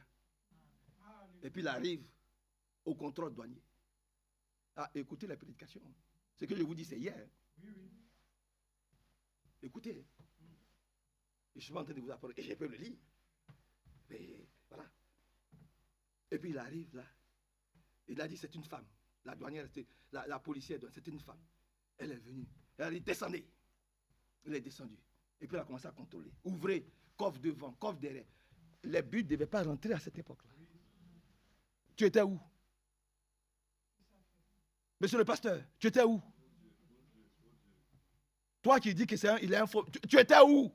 Et puis il arrive au contrôle douanier. Ah, écoutez la prédication. Ce que je vous dis, c'est hier. Écoutez. Je suis en train de vous apprendre et je peux le lire. Mais voilà. Et puis il arrive là. Il a dit, c'est une femme. La douanière, la policière, c'est une femme. Elle est venue. Elle a dit, descendez. Il est descendu. Et puis il a commencé à contrôler. Ouvrez, coffre devant, coffre derrière. Les buts ne devaient pas rentrer à cette époque-là. Tu étais où? Monsieur le pasteur, tu étais où? Toi qui dis qu'il est un faux, tu étais où?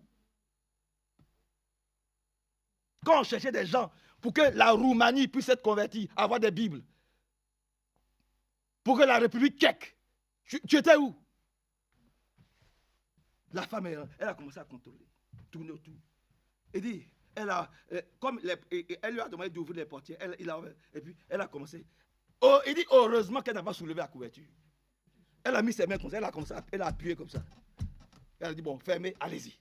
Quand on cherchait des gens pour que la Roumanie puisse être convertie, avoir des Bibles, pour que la République tchèque, tu étais où? La femme, elle a commencé à contrôler, tourner autour. Et dit, elle lui a demandé d'ouvrir les portières, et puis elle a commencé. Oh, il dit, heureusement qu'elle n'a pas soulevé la couverture. Elle a mis ses mains comme ça, elle a appuyé comme ça. Elle a dit, bon, fermez, allez-y.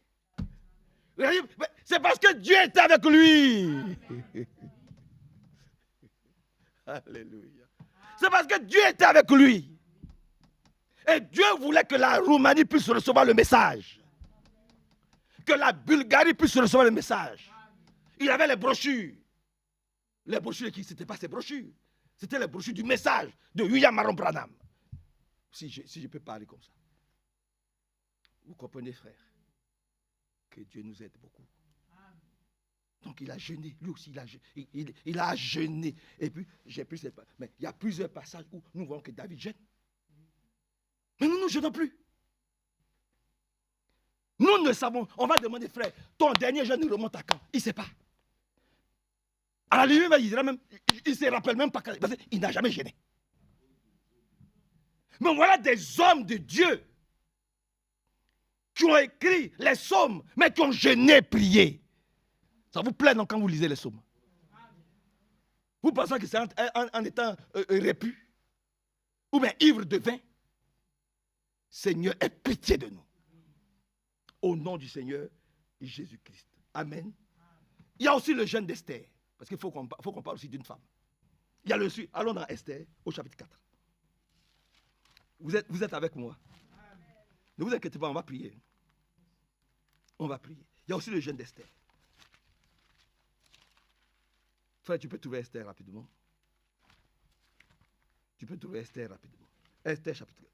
C'est parce que Dieu était avec lui. Alléluia. C'est parce que Dieu était avec lui. Et Dieu voulait que la Roumanie puisse recevoir le message. Que la Bulgarie puisse recevoir le message. Il avait les brochures. Les brochures qui, ce n'étaient pas ces brochures. C'était les brochures du message de William Marion Branham. Si je peux parler comme ça. Vous comprenez, frère, que Dieu nous aide beaucoup. Donc il a jeûné, lui aussi il a jeûné. Et puis, mais il y a plusieurs passages où nous voyons que David jeûne. Mais nous ne jeûnons plus. Nous ne savons, on va demander, frère, ton dernier jeûne remonte à quand? Il ne sait pas. À la limite, il ne se rappelle même pas parce qu'il n'a jamais jeûné. Mais voilà des hommes de Dieu qui ont écrit les psaumes, mais qui ont jeûné, prié. Ça vous plaît, non, quand vous lisez les psaumes? Vous pensez que c'est en étant répu ou bien ivre de vin? Seigneur, aie pitié de nous. Au nom du Seigneur Jésus-Christ. Amen. Il y a aussi le jeûne d'Esther. Parce qu'il faut qu'on parle aussi d'une femme. Il y a le suivant. Allons dans Esther, au chapitre 4. Vous êtes avec moi. Ne vous inquiétez pas, on va prier. On va prier. Il y a aussi le jeûne d'Esther. Frère, tu peux trouver Esther rapidement. Tu peux trouver Esther rapidement. Esther chapitre 4.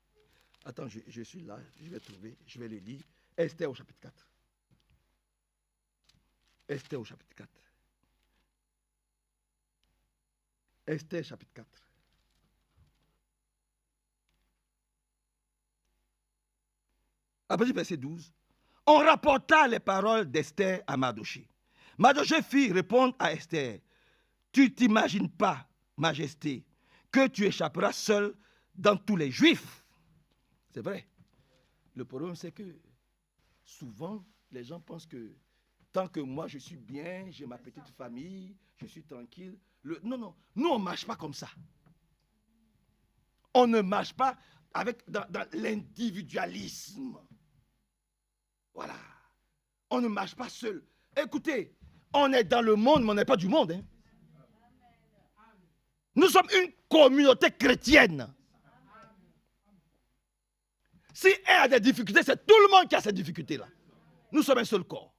Attends, je suis là, je vais trouver, je vais le lire. Esther au chapitre 4. Esther au chapitre 4. Esther chapitre 4. Après du verset 12. On rapporta les paroles d'Esther à Mardochée. Mardochée fit répondre à Esther. Tu ne t'imagines pas, Majesté, que tu échapperas seul dans tous les Juifs. C'est vrai. Le problème, c'est que souvent, les gens pensent que tant que moi, je suis bien, j'ai ma petite famille, je suis tranquille. Non, nous, on ne marche pas comme ça. On ne marche pas dans l'individualisme. Voilà. On ne marche pas seul. Écoutez, on est dans le monde, mais on n'est pas du monde. Hein. Nous sommes une communauté chrétienne. Si elle a des difficultés, c'est tout le monde qui a ces difficultés-là. Nous sommes un seul corps.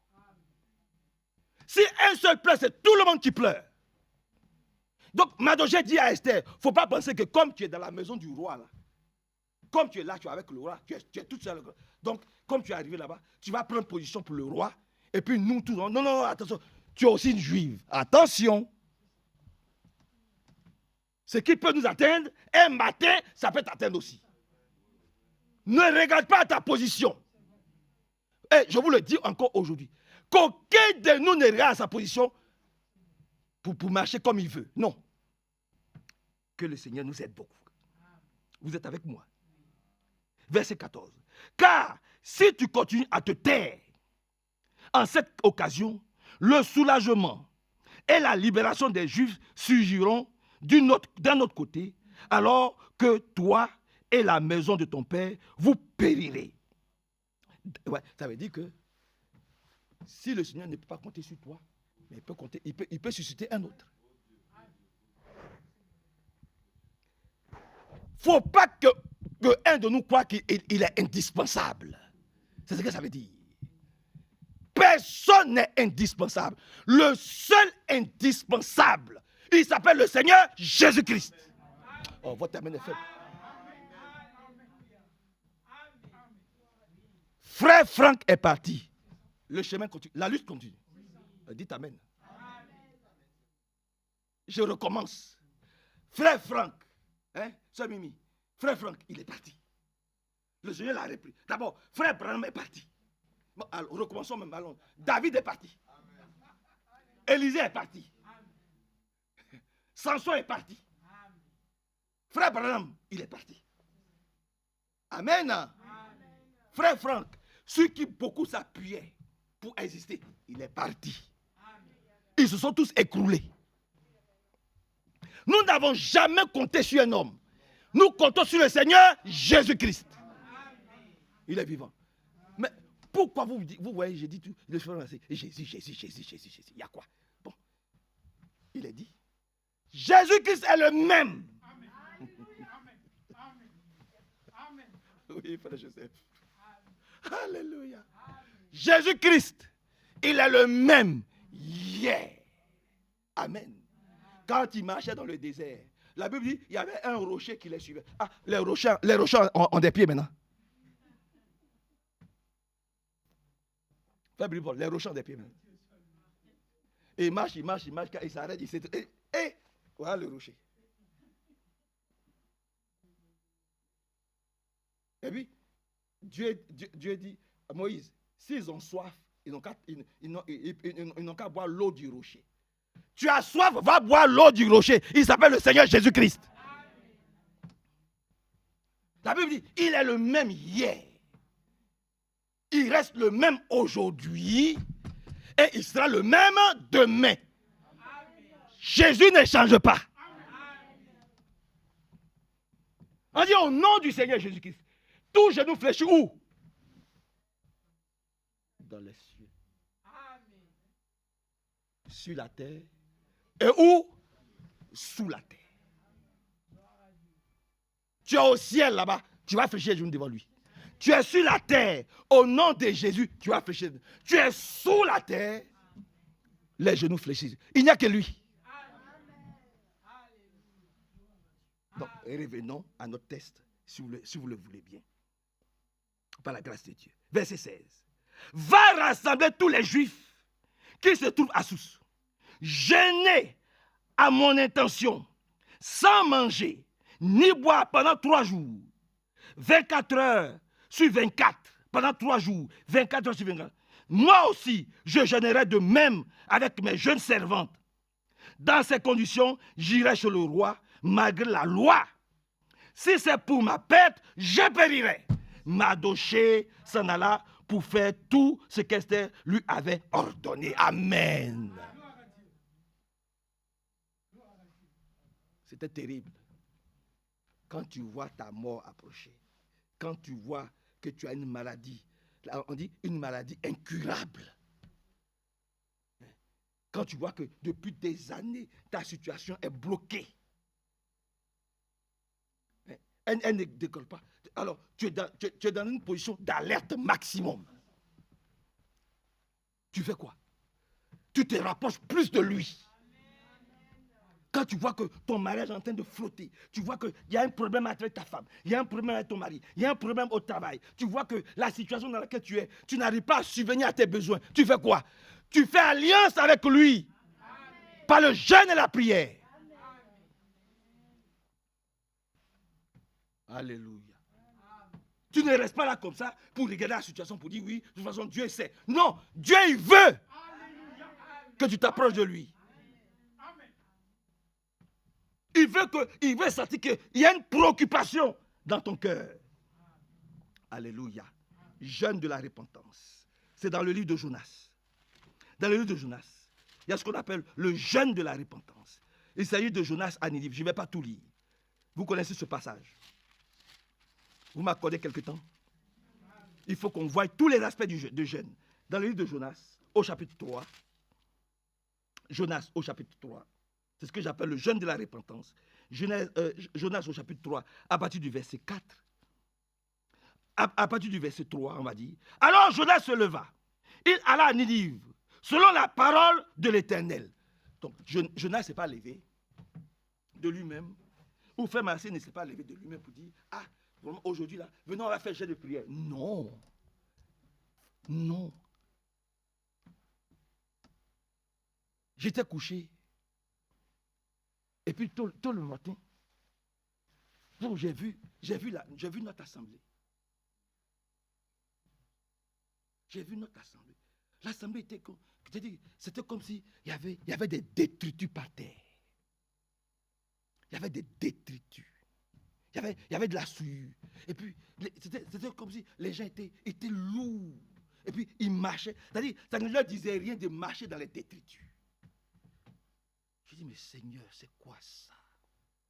Si un seul pleure, c'est tout le monde qui pleure. Donc, Mardochée dit à Esther, il ne faut pas penser que comme tu es dans la maison du roi, là, comme tu es là, tu es avec le roi, tu es toute seule. Donc, comme tu es arrivé là-bas, tu vas prendre position pour le roi. Et puis nous, tous, non, attention, tu es aussi une juive. Attention. Ce qui peut nous atteindre, un matin, ça peut t'atteindre aussi. Ne regarde pas ta position. Et je vous le dis encore aujourd'hui. Qu'aucun de nous ne regarde sa position pour marcher comme il veut. Non. Que le Seigneur nous aide beaucoup. Vous êtes avec moi. Verset 14. Car si tu continues à te taire, en cette occasion, le soulagement et la libération des Juifs surgiront d'un autre côté, alors que toi et la maison de ton père, vous périrez. Ouais, ça veut dire que si le Seigneur ne peut pas compter sur toi, mais il peut susciter un autre. Il ne faut pas que un de nous croit qu'il est indispensable. C'est ce que ça veut dire. Personne n'est indispensable. Le seul indispensable, il s'appelle le Seigneur Jésus-Christ. Oh, votre amen est faible. Frère Franck est parti. Le chemin continue. La lutte continue. Dites amen. Je recommence. Frère Franck, Sœur Mimi, Frère Franck, il est parti. Le Seigneur l'a repris. D'abord, Frère Branham est parti. Bon, alors, recommençons même. Allons. David est parti. Élisée est parti. Samson est parti. Frère Branham, il est parti. Amen. Frère Franck, ceux qui beaucoup s'appuyaient pour exister, il est parti. Ils se sont tous écroulés. Nous n'avons jamais compté sur un homme. Nous comptons sur le Seigneur Jésus-Christ. Il est vivant. Mais pourquoi vous voyez, j'ai dit tout, Jésus. Il y a quoi? Bon. Il est dit. Jésus-Christ est le même. Amen. Oui, frère Joseph. Alléluia. Jésus-Christ, il est le même hier. Amen. Quand il marchait dans le désert, la Bible dit il y avait un rocher qui les suivait. Ah, les rochers ont des pieds maintenant. Les rochers ont des pieds maintenant. Et il marche, quand il s'arrête, il s'étouffe. Et voilà le rocher. Et puis, Dieu dit à Moïse, s'ils ont soif, ils n'ont qu'à boire l'eau du rocher. Tu as soif, va boire l'eau du rocher. Il s'appelle le Seigneur Jésus-Christ. La Bible dit, il est le même hier. Il reste le même aujourd'hui. Et il sera le même demain. Jésus ne change pas. On dit au nom du Seigneur Jésus-Christ. Tout genou fléchit où? Dans les cieux. Sur la terre. Et où? Sous la terre. Tu es au ciel là-bas, tu vas fléchir les genoux devant lui. Tu es sur la terre, au nom de Jésus, tu vas fléchir. Tu es sous la terre, les genoux fléchissent. Il n'y a que lui. Donc, revenons à notre texte, si vous le voulez bien. Par la grâce de Dieu. Verset 16. Va rassembler tous les Juifs qui se trouvent à Sous, gênés à mon intention, sans manger, ni boire pendant 3 jours, 24 heures sur 24, pendant 3 jours, 24 heures sur 24. Moi aussi, je jeûnerai de même avec mes jeunes servantes. Dans ces conditions, j'irai chez le roi, malgré la loi. Si c'est pour ma perte, je périrai. Mardochée s'en alla pour faire tout ce qu'Esther lui avait ordonné. Amen. C'était terrible. Quand tu vois ta mort approcher, quand tu vois que tu as une maladie, on dit une maladie incurable. Quand tu vois que depuis des années, ta situation est bloquée. Elle ne décolle pas. Alors, tu es dans une position d'alerte maximum. Tu fais quoi? Tu te rapproches plus de lui. Quand tu vois que ton mariage est en train de flotter, tu vois qu'il y a un problème avec ta femme, il y a un problème avec ton mari, il y a un problème au travail, tu vois que la situation dans laquelle tu es, tu n'arrives pas à subvenir à tes besoins, tu fais quoi? Tu fais alliance avec lui. Par le jeûne et la prière. Alléluia. Tu ne restes pas là comme ça pour regarder la situation, pour dire oui, de toute façon Dieu sait. Non, Dieu il veut que tu t'approches de lui. Il veut sentir qu'il y a une préoccupation dans ton cœur. Alléluia. Jeûne de la repentance. C'est dans le livre de Jonas. Dans le livre de Jonas, il y a ce qu'on appelle le jeûne de la repentance. Il s'agit de Jonas à Ninive. Je ne vais pas tout lire. Vous connaissez ce passage. Vous m'accordez quelque temps? Il faut qu'on voie tous les aspects de jeûne. Dans le livre de Jonas, au chapitre 3, Jonas au chapitre 3, c'est ce que j'appelle le jeûne de la repentance. Jonas au chapitre 3, à partir du verset 4. À partir du verset 3, on va dire. Alors Jonas se leva. Il alla à Ninive, selon la parole de l'Éternel. Donc Jonas ne s'est pas levé de lui-même. Ou frère Marcel ne s'est pas levé de lui-même pour dire, ah, aujourd'hui là, venons, on va faire jeûne de prière. Non. Non. J'étais couché. Et puis tôt le matin, donc j'ai vu notre assemblée. J'ai vu notre assemblée. L'assemblée était comme, c'était comme s'il y avait des détritus par terre. Il y avait des détritus. Il y avait de la souillure. Et puis, c'était comme si les gens étaient lourds. Et puis, ils marchaient. C'est-à-dire, ça ne leur disait rien de marcher dans les détritus. J'ai dit, mais Seigneur, c'est quoi ça?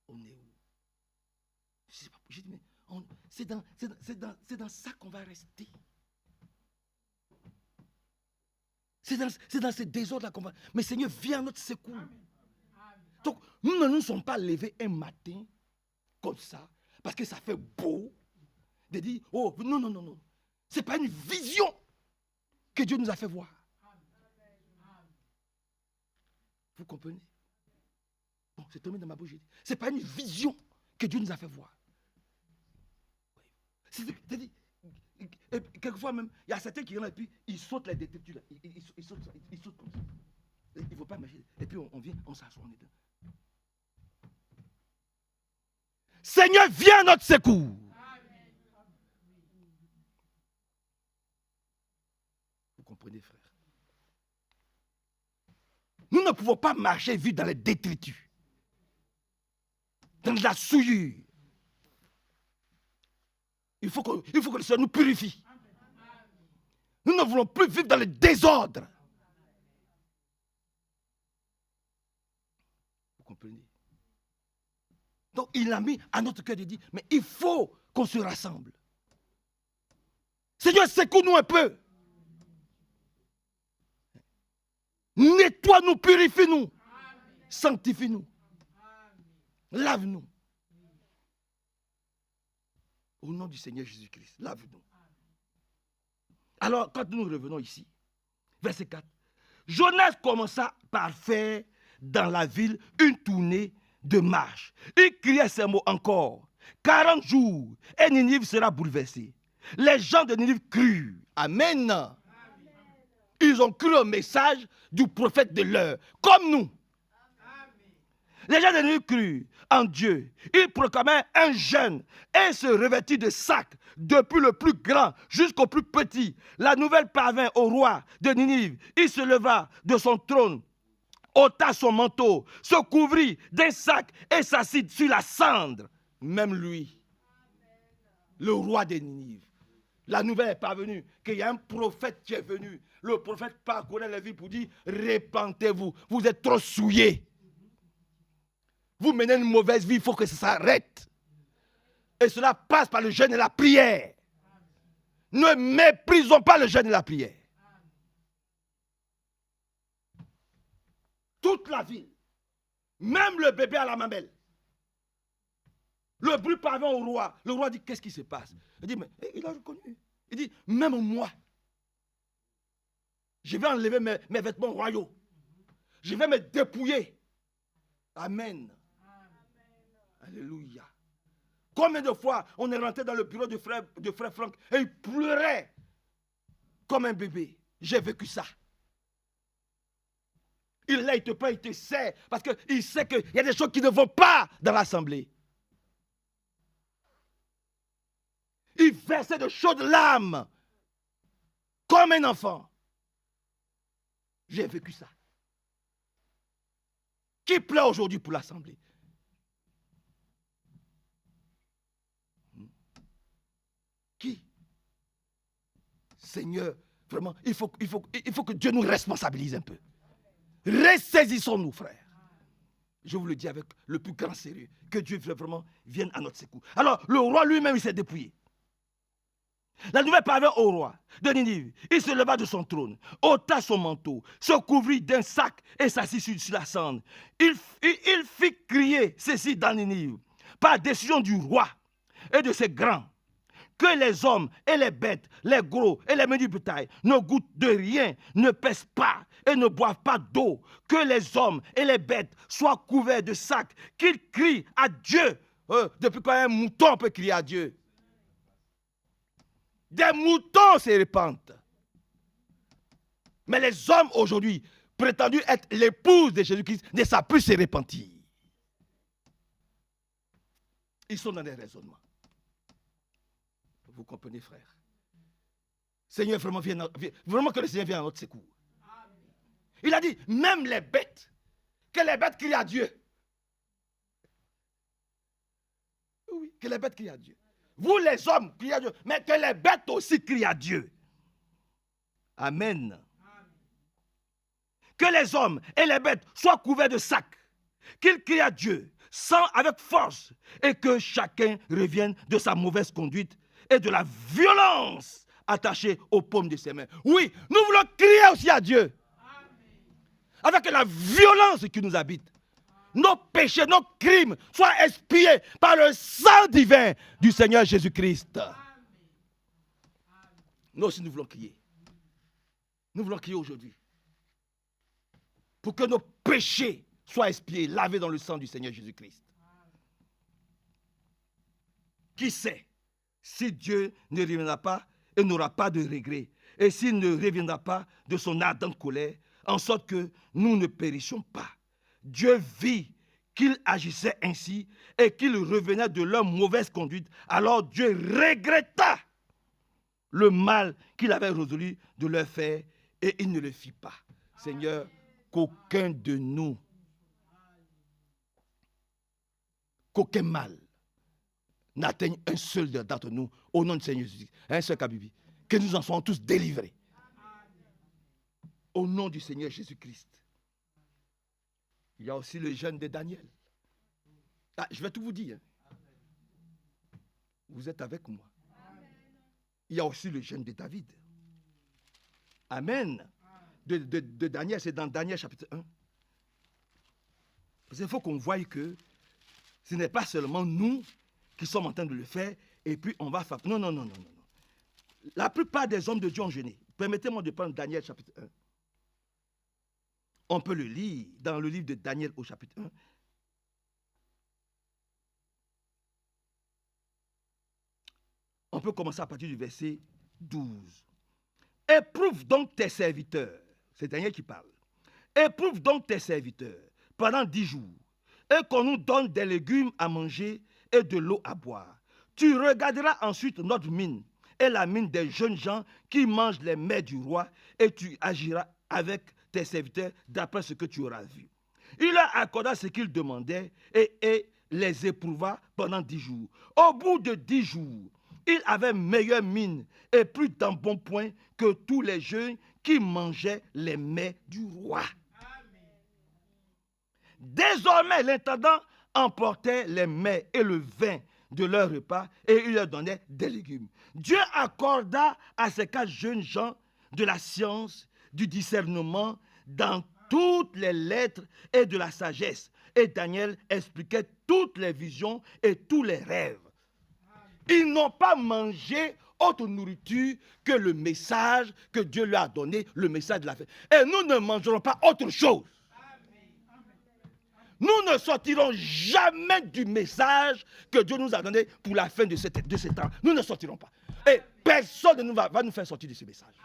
On est où? J'ai dit, mais c'est dans ça qu'on va rester. C'est dans ce désordre-là qu'on va... Mais Seigneur, viens à notre secours. Donc, nous ne nous sommes pas levés un matin comme ça, parce que ça fait beau, de dire, oh, non. Ce n'est pas une vision que Dieu nous a fait voir. Vous comprenez? Bon, c'est tombé dans ma bouche. Ce n'est pas une vision que Dieu nous a fait voir. C'est-à-dire, quelquefois même, il y a certains qui rentrent et puis ils sautent les détritus là. Ils sautent comme ça. Il ne faut pas marcher. Et puis on vient, on s'assoit, on est dedans. Seigneur, viens à notre secours. Vous comprenez, frère? Nous ne pouvons pas marcher vite dans les détritus, dans la souillure. Il faut que le Seigneur nous purifie. Nous ne voulons plus vivre dans le désordre. Vous comprenez? Donc il a mis à notre cœur de dire, mais il faut qu'on se rassemble. Seigneur, secoue-nous un peu. Nettoie-nous, purifie-nous. Sanctifie-nous. Lave-nous. Au nom du Seigneur Jésus-Christ, lave-nous. Alors, quand nous revenons ici, verset 4, Jonas commença par faire dans la ville une tournée de marche. Il criait ces mots encore. 40 jours, et Ninive sera bouleversée. Les gens de Ninive crurent. Amen. Amen. Ils ont cru au message du prophète de l'heure, comme nous. Les gens de Ninive crurent en Dieu. Ils proclamaient un jeûne et se revêtirent de sacs, depuis le plus grand jusqu'au plus petit. La nouvelle parvint au roi de Ninive. Il se leva de son trône, ôta son manteau, se couvrit d'un sac et s'assit sur la cendre. Même lui, le roi de Ninive. La nouvelle est parvenue qu'il y a un prophète qui est venu. Le prophète parcourait la ville pour dire, répentez-vous, vous êtes trop souillés. Vous menez une mauvaise vie, il faut que ça s'arrête. Et cela passe par le jeûne et la prière. Ne méprisons pas le jeûne et la prière. Toute la ville, même le bébé à la mamelle. Le bruit parvint au roi. Le roi dit, qu'est-ce qui se passe? Il dit, mais il a reconnu. Il dit, même moi, je vais enlever mes vêtements royaux. Je vais me dépouiller. Amen. Alléluia. Combien de fois on est rentré dans le bureau de frère Franck et il pleurait comme un bébé. J'ai vécu ça. Il te plaint, il te sait, parce qu'il sait qu'il y a des choses qui ne vont pas dans l'assemblée. il versait de chaudes larmes comme un enfant. J'ai vécu ça. Qui pleure aujourd'hui pour l'Assemblée? Qui? Seigneur, vraiment, il faut que Dieu nous responsabilise un peu. Ressaisissons-nous, frères. Je vous le dis avec le plus grand sérieux. Que Dieu vraiment vienne à notre secours. Alors, le roi lui-même, il s'est dépouillé. La nouvelle parvint au roi de Ninive. Il se leva de son trône, ôta son manteau, se couvrit d'un sac et s'assit sur la cendre. Il fit crier ceci dans Ninive, par décision du roi et de ses grands, que les hommes et les bêtes, les gros et les menus bétail ne goûtent de rien, ne pèsent pas et ne boivent pas d'eau. Que les hommes et les bêtes soient couverts de sacs, qu'ils crient à Dieu. Depuis quand un mouton peut crier à Dieu? Des moutons se répandent. Mais les hommes aujourd'hui, prétendus être l'épouse de Jésus-Christ, ne savent plus se repentir. Ils sont dans des raisonnements. Vous comprenez, frère? Seigneur, vraiment que le Seigneur vienne à notre secours. Il a dit, même les bêtes, que les bêtes crient à Dieu. Oui, que les bêtes crient à Dieu. Vous les hommes criez à Dieu, mais que les bêtes aussi crient à Dieu. Amen. Que les hommes et les bêtes soient couverts de sacs, qu'ils crient à Dieu, avec force, et que chacun revienne de sa mauvaise conduite et de la violence attachée aux paumes de ses mains. Oui, nous voulons crier aussi à Dieu. Avec la violence qui nous habite. Nos péchés, nos crimes soient expiés par le sang divin du Seigneur Jésus-Christ. Nous aussi, nous voulons crier. Nous voulons crier aujourd'hui. Pour que nos péchés soient expiés, lavés dans le sang du Seigneur Jésus-Christ. Qui sait si Dieu ne reviendra pas et n'aura pas de regret, et s'il ne reviendra pas de son ardente colère, en sorte que nous ne périssions pas. Dieu vit qu'ils agissaient ainsi et qu'ils revenaient de leur mauvaise conduite. Alors Dieu regretta le mal qu'il avait résolu de leur faire et il ne le fit pas. Seigneur, qu'aucun de nous, qu'aucun mal n'atteigne un seul d'entre nous au nom de Seigneur Jésus. Un seul Kabibi. Que nous en soyons tous délivrés. Au nom du Seigneur Jésus-Christ. Il y a aussi le jeûne de Daniel. Ah, je vais tout vous dire. Vous êtes avec moi. Il y a aussi le jeûne de David. Amen. De Daniel, c'est dans Daniel chapitre 1. Parce qu'il faut qu'on voie que ce n'est pas seulement nous qui sommes en train de le faire et puis on va faire... Non. La plupart des hommes de Dieu ont jeûné. Permettez-moi de prendre Daniel chapitre 1. On peut le lire dans le livre de Daniel au chapitre 1. On peut commencer à partir du verset 12. Éprouve donc tes serviteurs. C'est Daniel qui parle. Éprouve donc tes serviteurs pendant 10 jours et qu'on nous donne des légumes à manger et de l'eau à boire. Tu regarderas ensuite notre mine et la mine des jeunes gens qui mangent les mets du roi et tu agiras avec tes serviteurs d'après ce que tu auras vu. Il leur accorda ce qu'ils demandaient et les éprouva pendant 10 jours. Au bout de 10 jours, il avait meilleure mine et plus d'embonpoint que tous les jeunes qui mangeaient les mets du roi. Désormais, l'intendant emportait les mets et le vin de leur repas et il leur donnait des légumes. Dieu accorda à ces 4 jeunes gens de la science, du discernement, dans toutes les lettres et de la sagesse. Et Daniel expliquait toutes les visions et tous les rêves. Ils n'ont pas mangé autre nourriture que le message que Dieu leur a donné, le message de la fin. Et nous ne mangerons pas autre chose. Nous ne sortirons jamais du message que Dieu nous a donné pour la fin de ce temps. Nous ne sortirons pas. Et personne ne va nous faire sortir de ce message.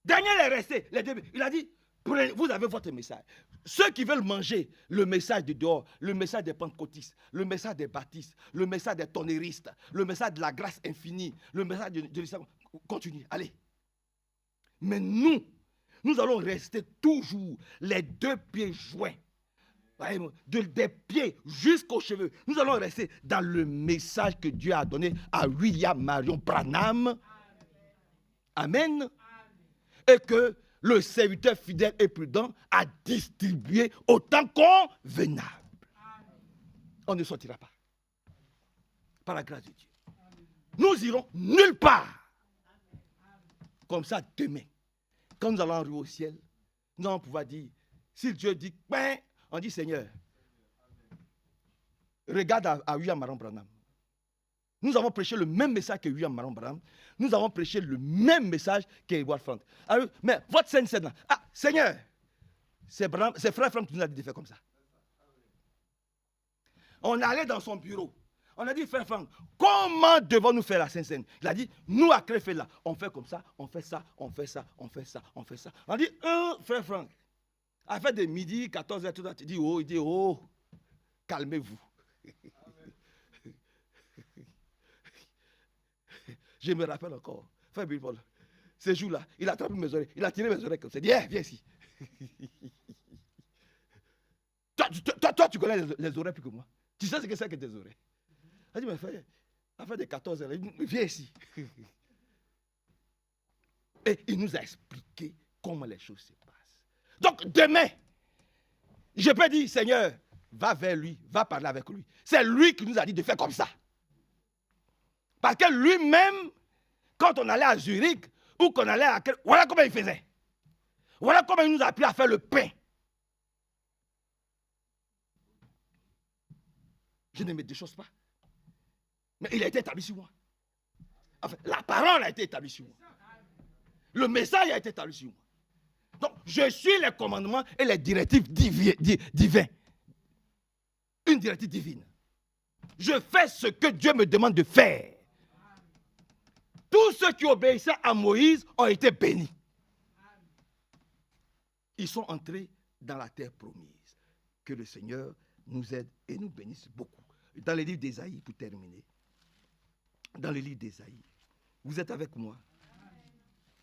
Daniel est resté. Il a dit, Vous avez votre message. Ceux qui veulent manger le message de dehors, le message des pentecôtistes, le message des baptistes, le message des tonnéristes, le message de la grâce infinie, le message de l'islam, continuez, allez. Mais nous allons rester toujours les deux pieds joints. Des pieds jusqu'aux cheveux. Nous allons rester dans le message que Dieu a donné à William Marion Branham. Amen. Et que le serviteur fidèle et prudent a distribué autant convenable. On ne sortira pas. Par la grâce de Dieu. Nous irons nulle part. Comme ça, demain, quand nous allons arriver au ciel, nous allons pouvoir dire, si Dieu dit, ben, on dit, Seigneur, regarde à William Marion Branham. Nous avons prêché le même message que William Marion Branham. Nous avons prêché le même message qu'Edward Frank. Alors, mais votre scène là. Ah, Seigneur, c'est Frère Frank qui nous a dit de faire comme ça. On allait dans son bureau. On a dit, Frère Frank, comment devons-nous faire la Sainte Seine? Il a dit, nous à Crefeld là, on fait comme ça, on fait ça, on fait ça, on fait ça, on fait ça. On a dit, Frère Frank, à faire de midi, 14h, tout ça, il dit, oh, calmez-vous. Je me rappelle encore, Frère Bill Paul, ce jour-là, il a attrapé mes oreilles, il a tiré mes oreilles comme ça, il a dit, viens ici. toi, tu connais les oreilles plus que moi. Tu sais ce que c'est que tes oreilles. Il a dit, mais frère, à faire de 14h, il dit, viens ici. Et il nous a expliqué comment les choses se passent. Donc demain, je peux dire, Seigneur, va vers lui, va parler avec lui. C'est lui qui nous a dit de faire comme ça. Parce que lui-même, quand on allait à Zurich, ou qu'on allait à... Voilà comment il faisait. Voilà comment il nous a appris à faire le pain. Je ne me déchausse pas. Mais il a été établi sur moi. Enfin, la parole a été établie sur moi. Le message a été établi sur moi. Donc, je suis les commandements et les directives divines. Une directive divine. Je fais ce que Dieu me demande de faire. Tous ceux qui obéissaient à Moïse ont été bénis. Ils sont entrés dans la terre promise. Que le Seigneur nous aide et nous bénisse beaucoup. Dans le livre d'Ésaïe, pour terminer. Dans le livre d'Ésaïe. Vous êtes avec moi?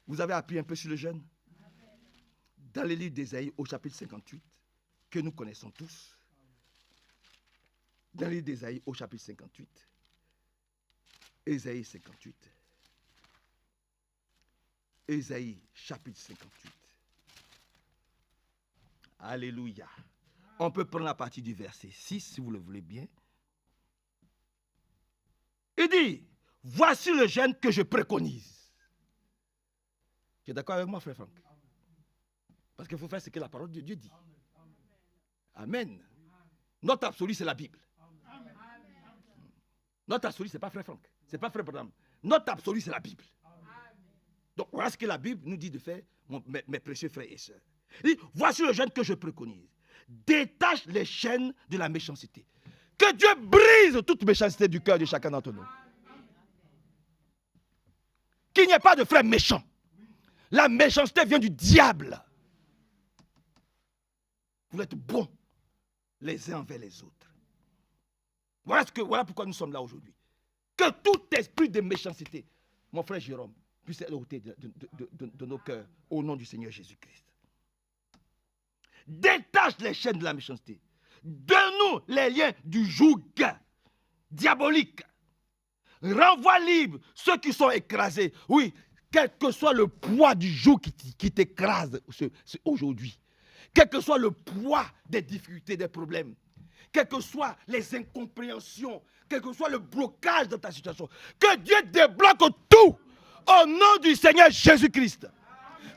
Vous avez appris un peu sur le jeûne? Dans le livre d'Ésaïe, au chapitre 58, que nous connaissons tous. Dans le livre d'Ésaïe, au chapitre 58. Ésaïe 58. Ésaïe, chapitre 58. Alléluia. On peut prendre la partie du verset 6, si vous le voulez bien. Il dit, voici le jeûne que je préconise. Tu es d'accord avec moi, frère Franck? Parce qu'il faut faire ce que la parole de Dieu dit. Amen. Notre absolu, c'est la Bible. Notre absolu, ce n'est pas frère Franck. Ce n'est pas frère Branham. Notre absolu, c'est la Bible. Donc, voilà ce que la Bible nous dit de faire, mes précieux frères et sœurs. Il dit, voici le jeûne que je préconise. Détache les chaînes de la méchanceté. Que Dieu brise toute méchanceté du cœur de chacun d'entre nous. Qu'il n'y ait pas de frères méchants. La méchanceté vient du diable. Vous êtes bons les uns envers les autres. Voilà pourquoi nous sommes là aujourd'hui. Que tout esprit de méchanceté, mon frère Jérôme, puisse être ôté de nos cœurs au nom du Seigneur Jésus-Christ. Détache les chaînes de la méchanceté. Donne-nous les liens du joug diabolique. Renvoie libre ceux qui sont écrasés. Oui, quel que soit le poids du joug qui t'écrase aujourd'hui. Quel que soit le poids des difficultés, des problèmes. Quelles que soient les incompréhensions. Quel que soit le blocage de ta situation. Que Dieu débloque tout au nom du Seigneur Jésus-Christ.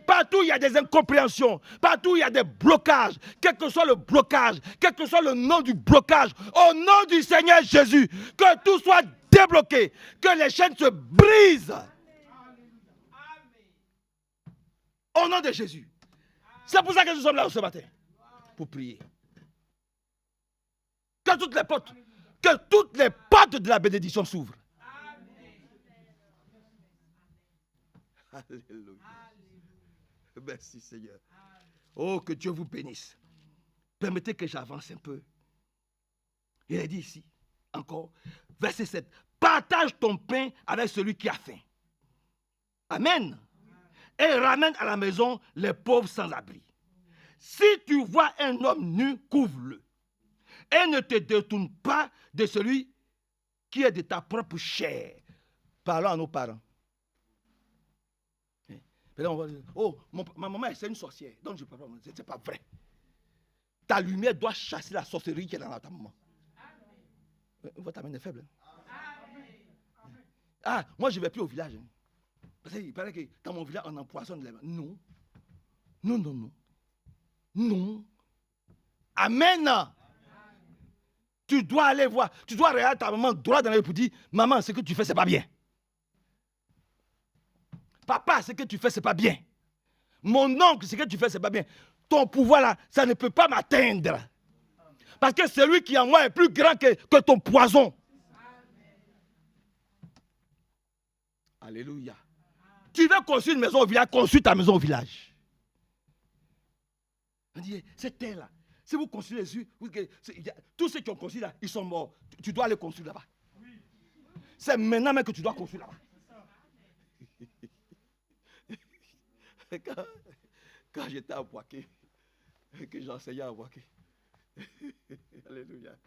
Partout il y a des incompréhensions, partout il y a des blocages, quel que soit le blocage, quel que soit le nom du blocage, au nom du Seigneur Jésus, que tout soit débloqué, que les chaînes se brisent. Au nom de Jésus. C'est pour ça que nous sommes là ce matin, pour prier. Que toutes les portes de la bénédiction s'ouvrent. Alléluia. Merci Seigneur. Oh, que Dieu vous bénisse. Permettez que j'avance un peu. Il est dit ici, encore, verset 7. Partage ton pain avec celui qui a faim. Amen. Et ramène à la maison les pauvres sans abri. Si tu vois un homme nu, couvre-le. Et ne te détourne pas de celui qui est de ta propre chair. Parlons à nos parents. Et là, on va dire, oh, ma maman, c'est une sorcière. Donc je ne peux pas. Ce n'est pas vrai. Ta lumière doit chasser la sorcellerie qui est dans ta maman. Votre amène est faible. Ah, moi, je ne vais plus au village. Parce qu'il paraît que dans mon village, on empoisonne les mains. Non. Non, non, non. Non. Amen. Tu dois aller voir. Tu dois regarder ta maman droit dans l'œil pour dire, maman, ce que tu fais, ce n'est pas bien. Papa, ce que tu fais, ce n'est pas bien. Mon oncle, ce que tu fais, ce n'est pas bien. Ton pouvoir là, ça ne peut pas m'atteindre. Parce que celui qui est en moi est plus grand que ton poison. Alléluia. Tu veux construire une maison au village, construis ta maison au village. On dit, c'est terre là. Si vous construisez dessus, tous ceux qui ont construit là, ils sont morts. Tu dois aller construire là-bas. C'est maintenant même que tu dois construire là-bas. Quand j'étais à Boaké, que j'enseignais à Boaké, alléluia,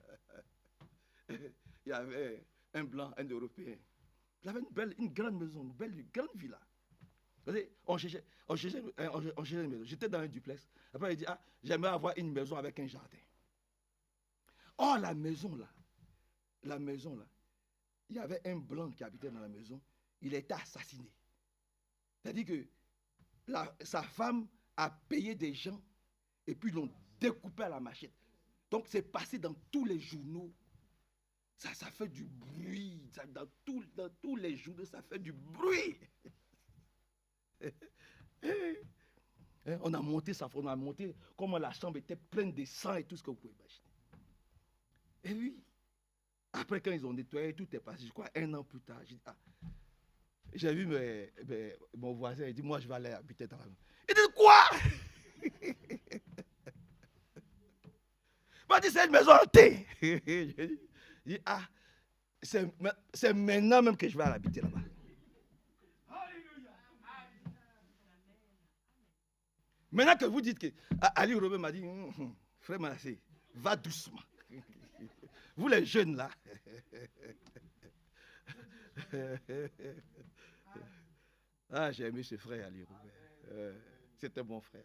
il y avait un blanc, un européen. Il avait une grande maison, une grande villa. On cherchait une maison. J'étais dans un duplex. Après, il dit, ah, j'aimerais avoir une maison avec un jardin. Oh, la maison là, il y avait un blanc qui habitait dans la maison. Il a été assassiné. C'est-à-dire que sa femme a payé des gens et puis ils l'ont découpé à la machette. Donc c'est passé dans tous les journaux. Ça fait du bruit. Dans tous les journaux, ça fait du bruit. On a monté ça, on a monté comment la chambre était pleine de sang et tout ce que vous pouvez imaginer. Et oui, après quand ils ont nettoyé, tout est passé, je crois, 1 an plus tard. J'ai vu mon voisin, il dit, moi je vais aller habiter dans la maison. Il dit, quoi? Il m'a dit, c'est une maison hantée. Il dit, ah, c'est maintenant même que je vais aller habiter là-bas. Maintenant que vous dites que Ali Robin m'a dit, frère Manassé, va doucement. Vous les jeunes là. Ah, j'ai aimé ce frère Ali Robin. C'était mon frère.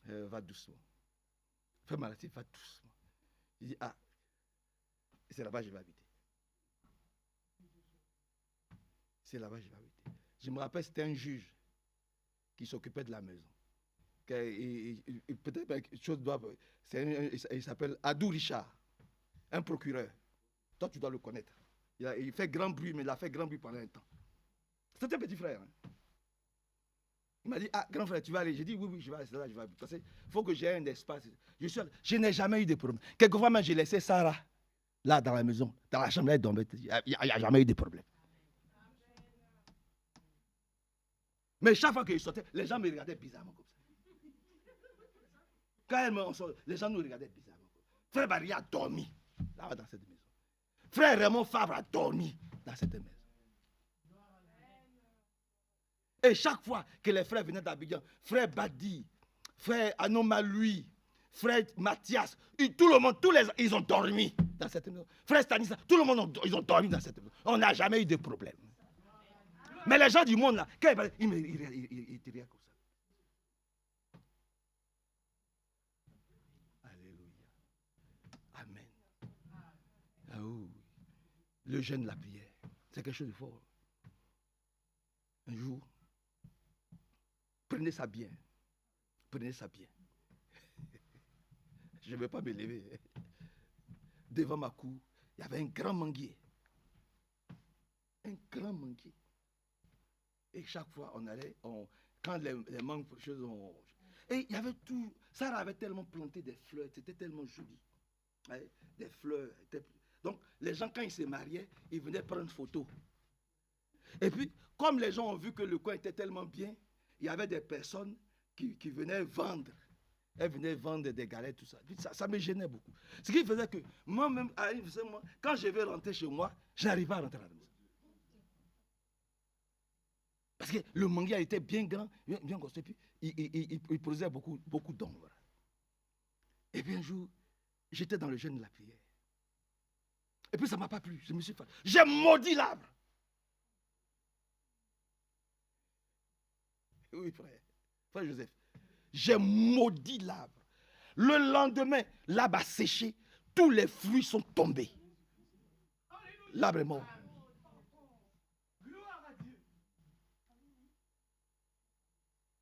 Va doucement. Frère Manassé, va doucement. Il dit, ah, c'est là-bas que je vais habiter. C'est là-bas que je vais habiter. Je me rappelle, c'était un juge qui s'occupait de la maison. Peut-être quelque chose doit. Il s'appelle Adou Richard, un procureur. Toi, tu dois le connaître. Il fait grand bruit, mais il a fait grand bruit pendant un temps. C'est un petit frère. Hein. Il m'a dit, ah, grand frère, tu vas aller. J'ai dit, oui, je vais aller là, je vais aller. Parce qu'il faut que j'ai un espace. Je n'ai jamais eu de problème. Quelquefois, même, j'ai laissé Sarah, là, dans la maison, dans la chambre, il n'y a jamais eu de problème. Mais chaque fois qu'il sortait, les gens me regardaient bizarrement comme ça. Quand les gens nous regardaient bizarrement. Frère Barry a dormi là dans cette maison. Frère Raymond Fabre a dormi dans cette maison. Et chaque fois que les frères venaient d'Abidjan, frère Badi, frère Anomalui, frère Mathias, tout le monde, ils ont dormi dans cette maison. Frère Stanislas, tout le monde, ils ont dormi dans cette maison. On n'a jamais eu de problème. Mais les gens du monde là, quand ils parlaient, ils étaient rien comme ça. Amen. Ah oui. Le jeûne, la prière, c'est quelque chose de fort. Un jour, prenez ça bien. Prenez ça bien. Je ne vais pas me lever. Devant ma cour, il y avait un grand manguier. Un grand manguier. Et chaque fois, on allait, quand les mangues, et il y avait tout. Sarah avait tellement planté des fleurs, c'était tellement joli. Ouais, des fleurs. Donc, les gens, quand ils se mariaient, ils venaient prendre photo. Et puis, comme les gens ont vu que le coin était tellement bien, il y avait des personnes qui venait vendre. Elle venait vendre des galettes, tout ça. Ça me gênait beaucoup. Ce qui faisait que moi-même, quand je vais rentrer chez moi, je n'arrive pas à rentrer à la maison. Parce que le manga était bien grand, bien construit, puis il produisait beaucoup d'ombre. Et puis un jour, j'étais dans le jeûne de la prière. Et puis ça ne m'a pas plu. Je me suis fait. J'ai maudit l'arbre. Oui, frère. Frère Joseph. J'ai maudit l'arbre. Le lendemain, l'arbre a séché. Tous les fruits sont tombés. L'arbre est mort.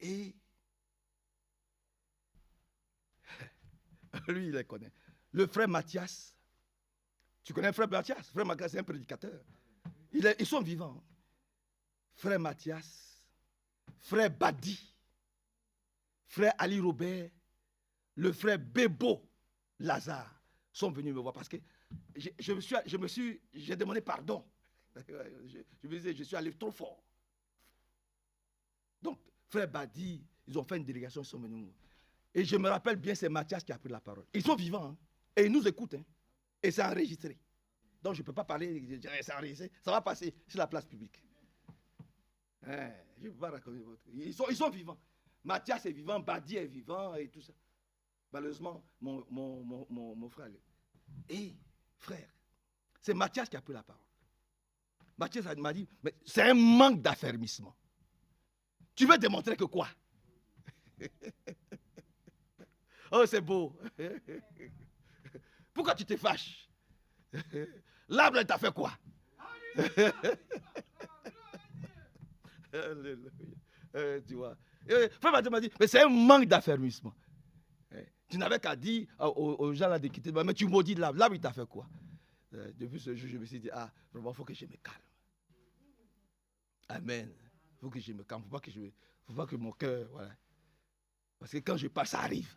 Et lui, il les connaît. Le frère Mathias. Tu connais le frère Mathias? Frère Mathias, c'est un prédicateur. Ils sont vivants. Frère Mathias, frère Badi, frère Ali Robert, le frère Bebo Lazare sont venus me voir parce que j'ai demandé pardon. Je me disais, je suis allé trop fort. Donc, frère Badi, ils ont fait une délégation, ils sont venus me voir. Et je me rappelle bien, c'est Mathias qui a pris la parole. Ils sont vivants, hein, et ils nous écoutent. Hein, et c'est enregistré. Donc, je ne peux pas parler, c'est enregistré. Ça va passer sur la place publique. Hein, je ne peux pas raconter votre... Ils sont vivants. Mathias est vivant, Badi est vivant et tout ça. Malheureusement, mon frère. Et frère, c'est Mathias qui a pris la parole. Mathias m'a dit, mais c'est un manque d'affermissement. Tu veux démontrer que quoi? Oh, c'est beau. Pourquoi tu te fâches? L'arbre t'a fait quoi? Tu vois. Frère Mathieu m'a dit, mais c'est un manque d'affermissement. Tu n'avais qu'à dire aux gens là de quitter, mais tu maudis l'arbre. L'arbre, il t'a fait quoi? Depuis ce jour, je me suis dit, vraiment, il faut que je me calme. Amen. Il faut que je me calme. Il ne faut pas que mon cœur, voilà. Parce que quand je parle, ça arrive.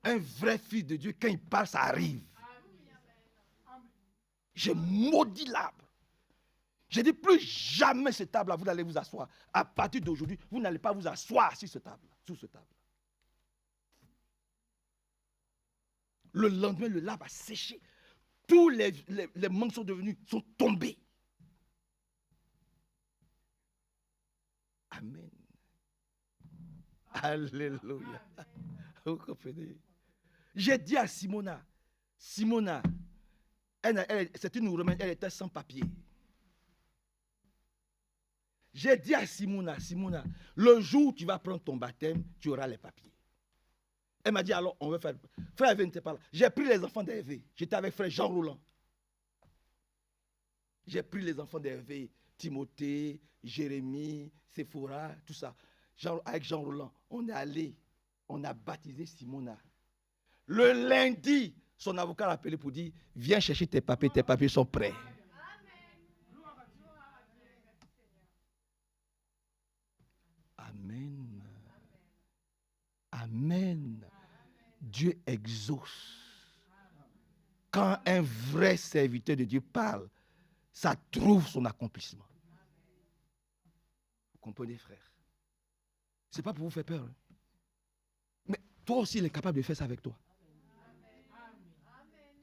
Un vrai fils de Dieu, quand il parle, ça arrive. J'ai maudit l'arbre. J'ai dit, plus jamais cette table-là, vous allez vous asseoir. À partir d'aujourd'hui, vous n'allez pas vous asseoir sur cette table. Sous cette table. Le lendemain, le l'arbre a séché. Tous les mangues sont tombés. Amen. Alléluia. Vous comprenez? J'ai dit à Simona, c'est une Roumaine, elle était sans papier. J'ai dit à Simona, le jour où tu vas prendre ton baptême, tu auras les papiers. Elle m'a dit, alors, on va faire... Frère Hervé n'était pas là. J'ai pris les enfants d'Hervé. J'étais avec frère Jean Roland. J'ai pris les enfants d'Hervé, Timothée, Jérémie, Séphora, tout ça. Avec Jean Roland, on est allé, on a baptisé Simona. Le lundi, son avocat l'a appelé pour dire, viens chercher tes papiers sont prêts. Amen. Amen. Dieu exauce. Quand un vrai serviteur de Dieu parle, ça trouve son accomplissement. Vous comprenez, frère? Ce n'est pas pour vous faire peur. Hein? Mais toi aussi, il est capable de faire ça avec toi.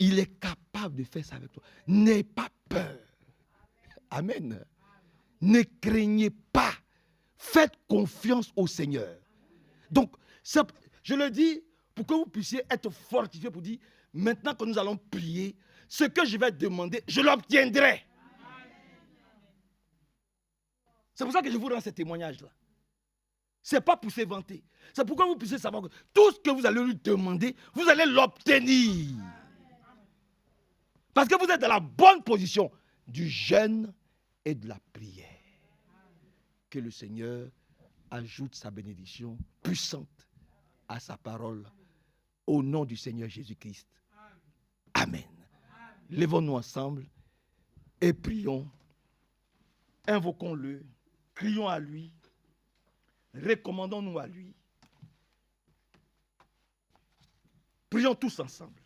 Il est capable de faire ça avec toi. N'aie pas peur. Amen. Ne craignez pas. Faites confiance au Seigneur. Donc, je le dis pour que vous puissiez être fortifiés pour dire, maintenant que nous allons prier, ce que je vais demander, je l'obtiendrai. C'est pour ça que je vous rends ce témoignage-là. Ce n'est pas pour s'éventer. C'est pour que vous puissiez savoir que tout ce que vous allez lui demander, vous allez l'obtenir. Parce que vous êtes dans la bonne position du jeûne et de la prière. Que le Seigneur ajoute sa bénédiction puissante à sa parole. Au nom du Seigneur Jésus-Christ. Amen. Lèvons-nous ensemble et prions. Invoquons-le. Crions à lui. Recommandons-nous à lui. Prions tous ensemble.